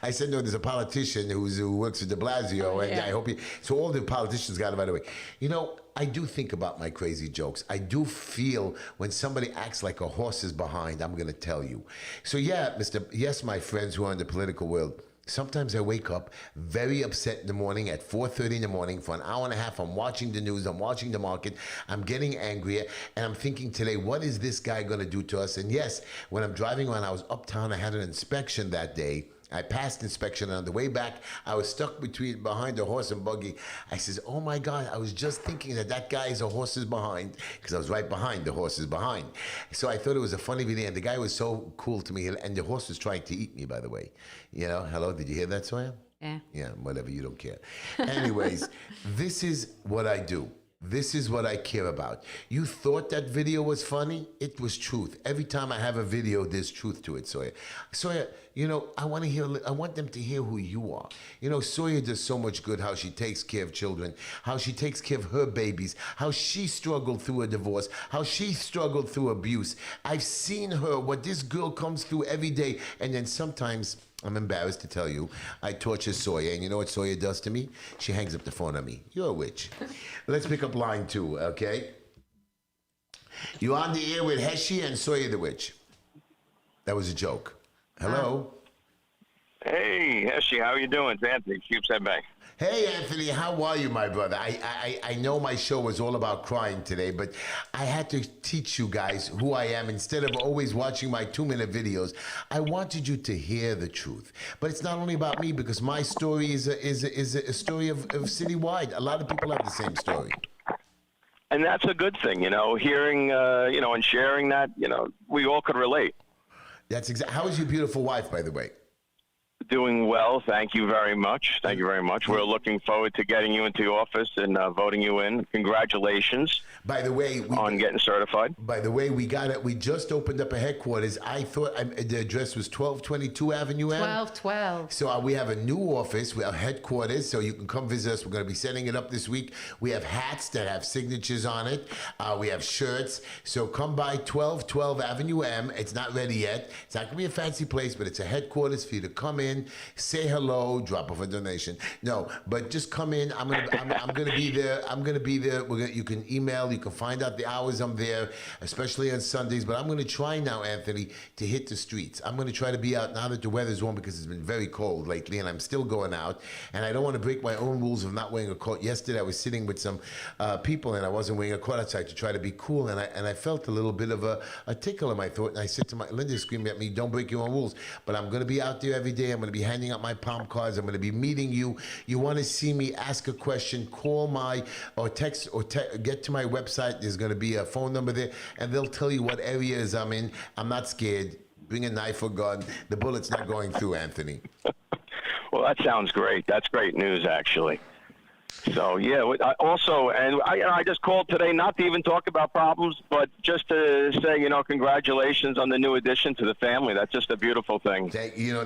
I said, "No, there's a politician who works for de Blasio, and I hope he." So all the politicians got it right away. You know, I do think about my crazy jokes. I do feel when somebody acts like a horse is behind, I'm going to tell you. So yes, my friends who are in the political world, sometimes I wake up very upset in the morning at 4:30 in the morning for an hour and a half. I'm watching the news. I'm watching the market. I'm getting angrier. And I'm thinking today, what is this guy going to do to us? And yes, when I'm driving around, I was uptown. I had an inspection that day. I passed inspection, and on the way back, I was stuck behind a horse and buggy. I says, "Oh my God, I was just thinking that guy is a horse's behind," because I was right behind the horse's behind. So I thought it was a funny video, and the guy was so cool to me, and the horse was trying to eat me, by the way. You know, hello, did you hear that, Sawyer? Yeah. Yeah, whatever, you don't care. Anyways, this is what I do. This is what I care about. You thought that video was funny? It was truth. Every time I have a video, there's truth to it, Sawyer. Sawyer, you know, I want them to hear who you are. You know, Sawyer does so much good, how she takes care of children, how she takes care of her babies, how she struggled through a divorce, how she struggled through abuse. I've seen her, what this girl comes through every day, and then sometimes, I'm embarrassed to tell you, I torture Sawyer, and you know what Sawyer does to me? She hangs up the phone on me. You're a witch. Let's pick up line 2, okay? You're on the air with Heshy and Sawyer the Witch. That was a joke. Hello? Hey, Heshy, how you doing? It's Anthony, Sheepshead Bay. Hey, Anthony, how are you, my brother? I know my show was all about crying today, but I had to teach you guys who I am. Instead of always watching my 2-minute videos, I wanted you to hear the truth. But it's not only about me, because my story is a story of citywide. A lot of people have the same story. And that's a good thing, you know, hearing, and sharing that, we all could relate. That's exactly. How is your beautiful wife, by the way? Doing well. Thank you very much. Thank you very much. We're looking forward to getting you into office and voting you in. Congratulations By the way, on getting certified. By the way, we got it. We just opened up a headquarters. I thought the address was 1222 Avenue M. 1212. So we have a new office. We have headquarters, so you can come visit us. We're going to be setting it up this week. We have hats that have signatures on it. We have shirts. So come by 1212 Avenue M. It's not ready yet. It's not going to be a fancy place, but it's a headquarters for you to come in, say hello, drop off a donation. No, but just come in. I'm gonna be there. I'm gonna be there. You can email. You can find out the hours I'm there, especially on Sundays. But I'm gonna try now, Anthony, to hit the streets. I'm gonna try to be out now that the weather's warm because it's been very cold lately, and I'm still going out. And I don't want to break my own rules of not wearing a coat. Yesterday I was sitting with some people, and I wasn't wearing a coat outside to try to be cool, and I felt a little bit of a tickle in my throat. And I said to Linda, screaming at me, "Don't break your own rules." But I'm gonna be out there every day. I'm going to be handing out my palm cards. I'm going to be meeting you. You want to see me, ask a question, call or text or get to my website. There's going to be a phone number there, and they'll tell you what areas I'm in. I'm not scared. Bring a knife or gun. The bullet's not going through, Anthony. Well, that sounds great. That's great news, actually. So, yeah, I just called today not to even talk about problems, but just to say, congratulations on the new addition to the family. That's just a beautiful thing.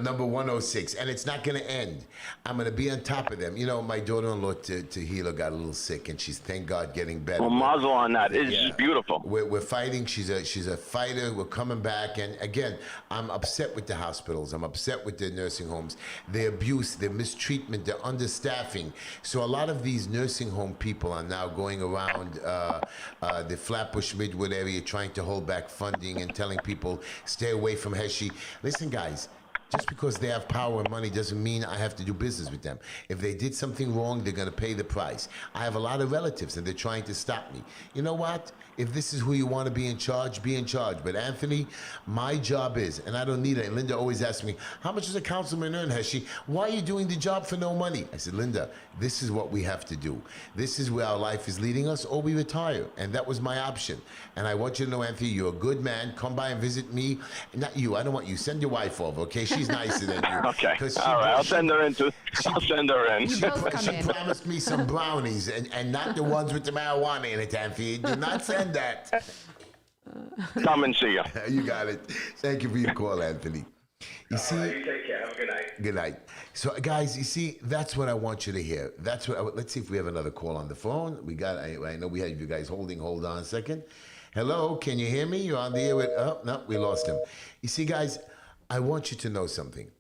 Number 106, and it's not going to end. I'm going to be on top of them. My daughter-in-law, Tahila, got a little sick, and she's, thank God, getting better. Well, mazel on that. It's just beautiful. We're fighting. She's a fighter. We're coming back. And, again, I'm upset with the hospitals. I'm upset with the nursing homes. Their abuse, their mistreatment, their understaffing. So a lot of these nursing home people are now going around the Flatbush Midwood area trying to hold back funding and telling people stay away from Heshy. Listen, guys, just because they have power and money doesn't mean I have to do business with them. If they did something wrong, they're going to pay the price. I have a lot of relatives, and they're trying to stop me. You know what? If this is who you want to be in charge, be in charge. But Anthony, my job is, and I don't need it. And Linda always asks me, how much does a councilman earn, Heshy? Why are you doing the job for no money? I said, Linda, this is what we have to do. This is where our life is leading us, or we retire. And that was my option. And I want you to know, Anthony, you're a good man. Come by and visit me. Not you. I don't want you. Send your wife over, okay? She's nicer than you. Okay. All right. I'll send her in. You both come She in. promised me some brownies, and not the ones with the marijuana in it, Anthony. Do not send that. Come and see you. You got it. Thank you for your call, Anthony. You see, you take care. Have a good night. good night. So, guys, you see, that's what I want you to hear. That's what. Let's see if we have another call on the phone. We got. I know we have you guys holding. Hold on a second. Hello, can you hear me? You're on the air with. Oh no, we lost him. You see, guys, I want you to know something.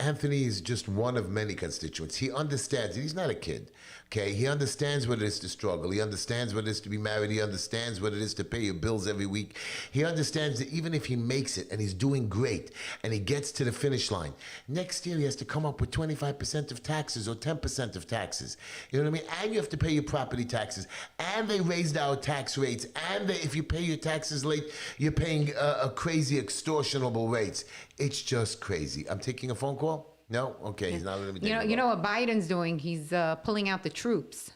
Anthony is just one of many constituents. He understands it. He's not a kid. Okay, he understands what it is to struggle. He understands what it is to be married. He understands what it is to pay your bills every week. He understands that even if he makes it and he's doing great and he gets to the finish line, next year he has to come up with 25% of taxes or 10% of taxes. You know what I mean? And you have to pay your property taxes. And they raised our tax rates. And if you pay your taxes late, you're paying a crazy extortionable rates. It's just crazy. I'm taking a phone call. No? Okay, he's not letting me take a You call. know what Biden's doing? He's pulling out the troops.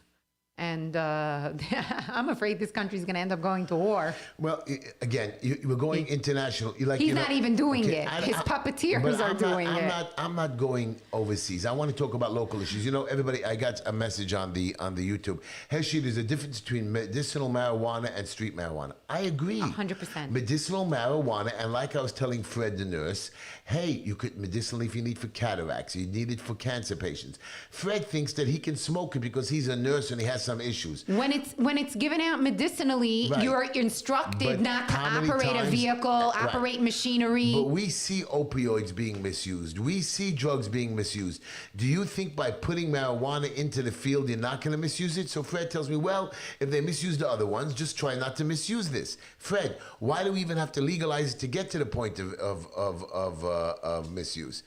And I'm afraid this country's going to end up going to war. Well, again, we're going international. He's not even doing it. His puppeteers are doing it. I'm not going overseas. I want to talk about local issues. You know, everybody, I got a message on the YouTube. Heshy, there's a difference between medicinal marijuana and street marijuana. I agree. 100%. Medicinal marijuana, and like I was telling Fred the nurse, hey, you could medicinally if you need for cataracts, you need it for cancer patients. Fred thinks that he can smoke it because he's a nurse and he has some issues. When it's given out medicinally, Right. you're instructed But not to how many operate a times- vehicle, Right. operate machinery. But we see opioids being misused. We see drugs being misused. Do you think by putting marijuana into the field, you're not going to misuse it? So Fred tells me, well, if they misuse the other ones, just try not to misuse this. Fred, why do we even have to legalize it to get to the point of misuse?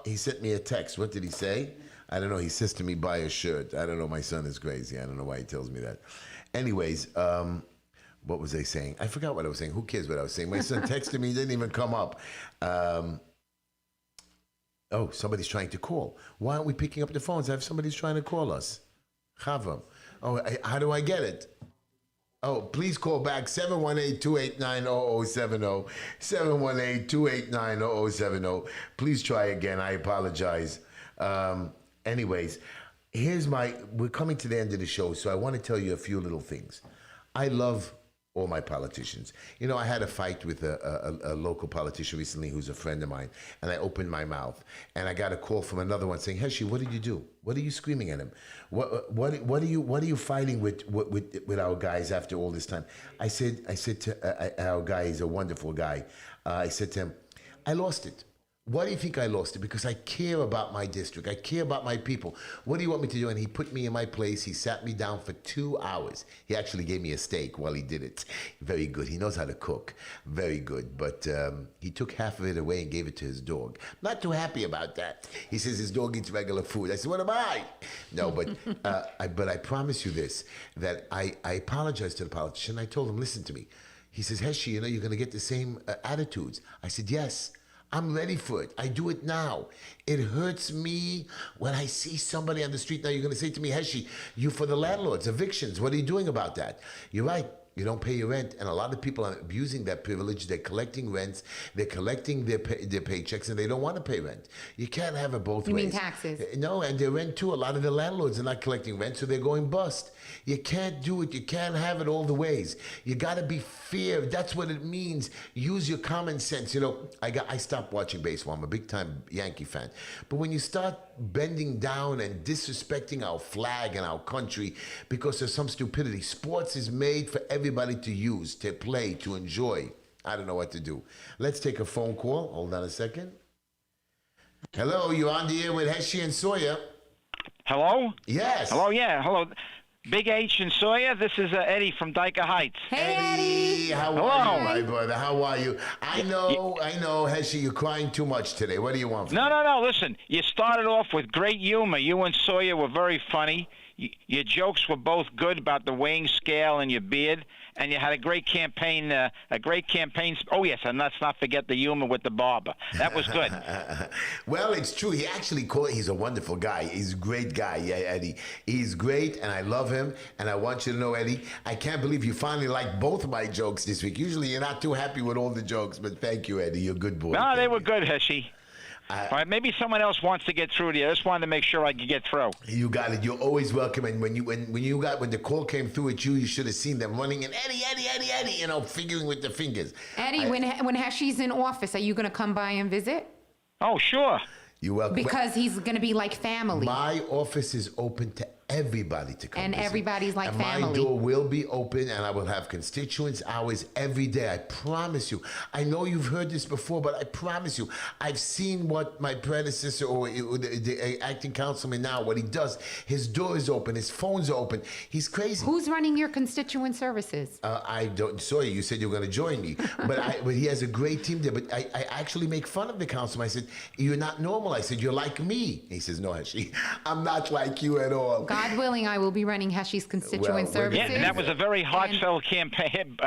He sent me a text. What did he say? I don't know. He says to me, buy a shirt. I don't know. My son is crazy. I don't know why he tells me that. Anyways, what was I saying? I forgot what I was saying. Who cares what I was saying? My son texted me. He didn't even come up. Oh, somebody's trying to call. Why aren't we picking up the phones? I have somebody's trying to call us. Chava. Oh, how do I get it? Oh, please call back 718-289-0070. 718-289-0070. Please try again. I apologize. Anyways, we're coming to the end of the show, so I want to tell you a few little things. I love all my politicians. You know, I had a fight with a local politician recently who's a friend of mine, and I opened my mouth, and I got a call from another one saying, "Heshy, what did you do? What are you screaming at him? What are you fighting with our guys after all this time?" I said to our guy, he's a wonderful guy. I said to him, "I lost it. Why do you think I lost it? Because I care about my district. I care about my people. What do you want me to do?" And he put me in my place. He sat me down for 2 hours. He actually gave me a steak while he did it. Very good. He knows how to cook. Very good. But he took half of it away and gave it to his dog. Not too happy about that. He says his dog eats regular food. I said, "What am I?" No, but I promise you this, that I apologized to the politician. I told him, "Listen to me." He says, "Heshy, you know, you're going to get the same attitudes." I said, "Yes. I'm ready for it. I do it now. It hurts me when I see somebody on the street." Now you're going to say to me, "Heshy, you for the landlords, evictions. What are you doing about that?" You're right. You don't pay your rent, and a lot of people are abusing that privilege. They're collecting rents, they're collecting their paychecks, and they don't want to pay rent. You can't have it both ways. You mean taxes? No, and their rent too. A lot of the landlords are not collecting rent, so they're going bust. You can't do it. You can't have it all the ways. You got to be fair. That's what it means. Use your common sense. You know, I stopped watching baseball. I'm a big time Yankee fan, but when you start bending down and disrespecting our flag and our country because of some stupidity, sports is made for everybody to use, to play, to enjoy. I don't know what to do. Let's take a phone call. Hold on a second. Hello, you're on the air with Heshy and Sawyer. Hello? Yes. Hello, yeah. Hello. Big H and Sawyer, this is Eddie from Dyker Heights. Hey, Eddie. How Hello. are you, my brother? How are you? I know, Heshy, you're crying too much today. What do you want from me? No. Listen, you started off with great humor. You and Sawyer were very funny. Your jokes were both good about the weighing scale and your beard, and you had a great campaign. Oh yes, and let's not forget the humor with the barber. That was good. Well, it's true. He actually he's a wonderful guy. He's a great guy, yeah, Eddie. He's great, and I love him. And I want you to know, Eddie, I can't believe you finally liked both of my jokes this week. Usually you're not too happy with all the jokes, but thank you, Eddie. You're a good boy. No, they were good, Heshy. All right, maybe someone else wants to get through to you. I just wanted to make sure I could get through. You got it. You're always welcome. And when the call came through at you should have seen them running and Eddie, you know, figuring with the fingers. Eddie, when Heshy's in office, are you going to come by and visit? Oh, sure. You're welcome. Because he's going to be like family. My office is open to everybody to come And visit. everybody's like and family. My door will be open, and I will have constituents hours every day. I promise you. I know you've heard this before, but I promise you. I've seen what my predecessor or the acting councilman now, what he does. His door is open. His phones are open. He's crazy. Who's running your constituent services? I don't. Sorry, you said you were going to join me, but he has a great team there. But I actually make fun of the councilman. I said, "You're not normal." I said, "You're like me." He says, "No, Heshy, I'm not like you at all." God willing, I will be running Heshy's constituent services. Yeah, and that was a very heartfelt campaign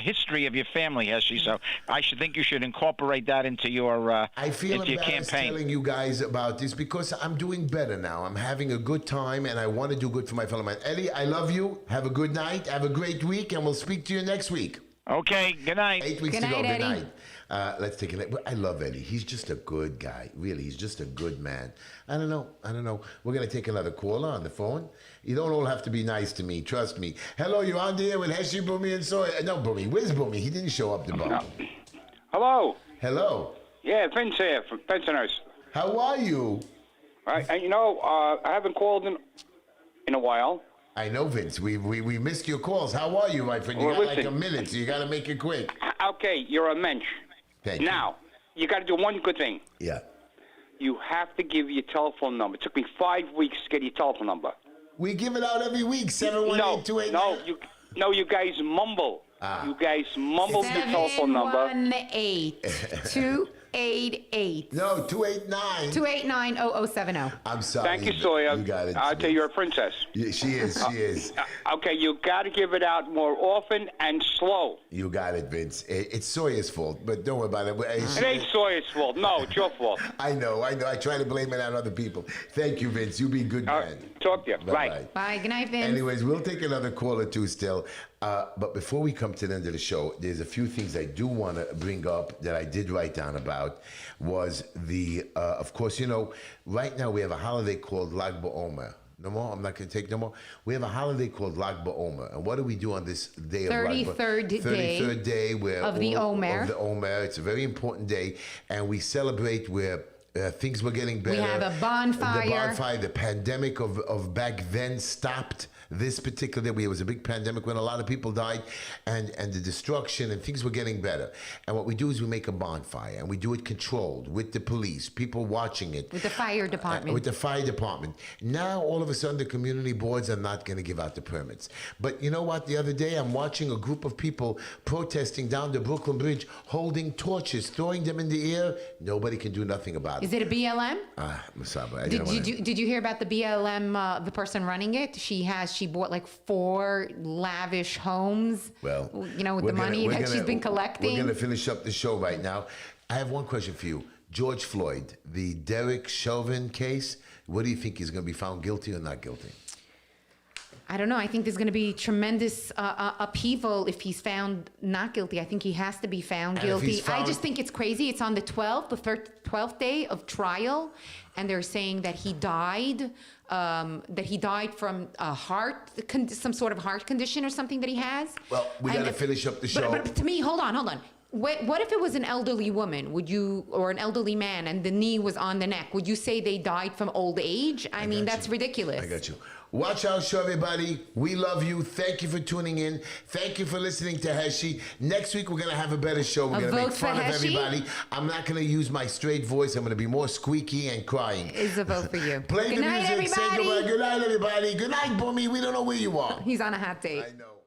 history of your family, Heshy. So I think you should incorporate that into your I feel into your embarrassed campaign. telling you guys about this because I'm doing better now. I'm having a good time, and I want to do good for my fellow man. Eddie, I love you. Have a good night. Have a great week, and we'll speak to you next week. Okay, good night. 8 weeks Good to go. night, Good Eddie. night. Let's take it. I love Eddie. He's just a good guy. Really, he's just a good man. I don't know. We're going to take another caller on the phone. You don't all have to be nice to me. Trust me. Hello, you're on the air with Heshy, Boomy, and Sawyer. No, Boomy. Where's Boomy? He didn't show up the bar. Hello. Hello. Yeah, Vince here from Pensioners. How are you? Right, and you know, I haven't called in a while. I know, Vince. We missed your calls. How are you, my friend? You Well, got like listen. a minute, so you got to make it quick. Okay, you're a mensch. Thank you. Now, you got to do one good thing. Yeah. You have to give your telephone number. It took me 5 weeks to get your telephone number. We give it out every week. No, 718-289. you guys mumble. Ah. You guys mumble your telephone number. 718-288. No, 289. 289-0070. I'm sorry. Thank you, Sawyer. You got it. I'll tell you, you're a princess. Yeah, she is. Okay, you got to give it out more often and slow. You got it, Vince. It's Sawyer's fault, but don't worry about it. It ain't Sawyer's fault. No, it's your fault. I know. I try to blame it on other people. Thank you, Vince. You be a good All man. right, talk to you. Bye-bye. Right. Bye. Good night, Vince. Anyways, we'll take another call or two still. But before we come to the end of the show, there's a few things I do want to bring up that I did write down about. Was of course, right now we have a holiday called Lag BaOmer. No more? I'm not going to take no more? We have a holiday called Lag BaOmer. And what do we do on this day of Lag BaOmer? 33rd day of the Omer. Of the Omer. It's a very important day. And we celebrate where things were getting better. We have a bonfire. The bonfire, the pandemic of back then stopped. This particular day, it was a big pandemic when a lot of people died, and the destruction, and things were getting better. And what we do is we make a bonfire, and we do it controlled with the police, people watching it. With the fire department. With the fire department. Now, all of a sudden, the community boards are not going to give out the permits. But you know what? The other day, I'm watching a group of people protesting down the Brooklyn Bridge, holding torches, throwing them in the air. Nobody can do nothing about it. Is it a BLM? Masaba. Did you hear about the BLM, the person running it? She bought like 4 lavish homes. Well, with the money that she's been collecting. We're going to finish up the show right now. I have one question for you. George Floyd, the Derek Chauvin case, what do you think, he's going to be found guilty or not guilty? I don't know. I think there's going to be tremendous upheaval if he's found not guilty. I think he has to be found guilty. I just think it's crazy. It's on the 12th day of trial, and they're saying that he died. That he died from some sort of heart condition or something that he has. Well, we got to finish up the show. But to me, hold on. What if it was an elderly woman? Or an elderly man, and the knee was on the neck? Would you say they died from old age? I mean, that's ridiculous. I got you. Watch our show, everybody. We love you. Thank you for tuning in. Thank you for listening to Heshy. Next week, we're going to have a better show. We're going to make fun of everybody. I'm not going to use my straight voice. I'm going to be more squeaky and crying. It's a vote for you. Play the music. Everybody. Say goodbye. Good night, everybody. Good night, Boomy. We don't know where you are. He's on a hot date. I know.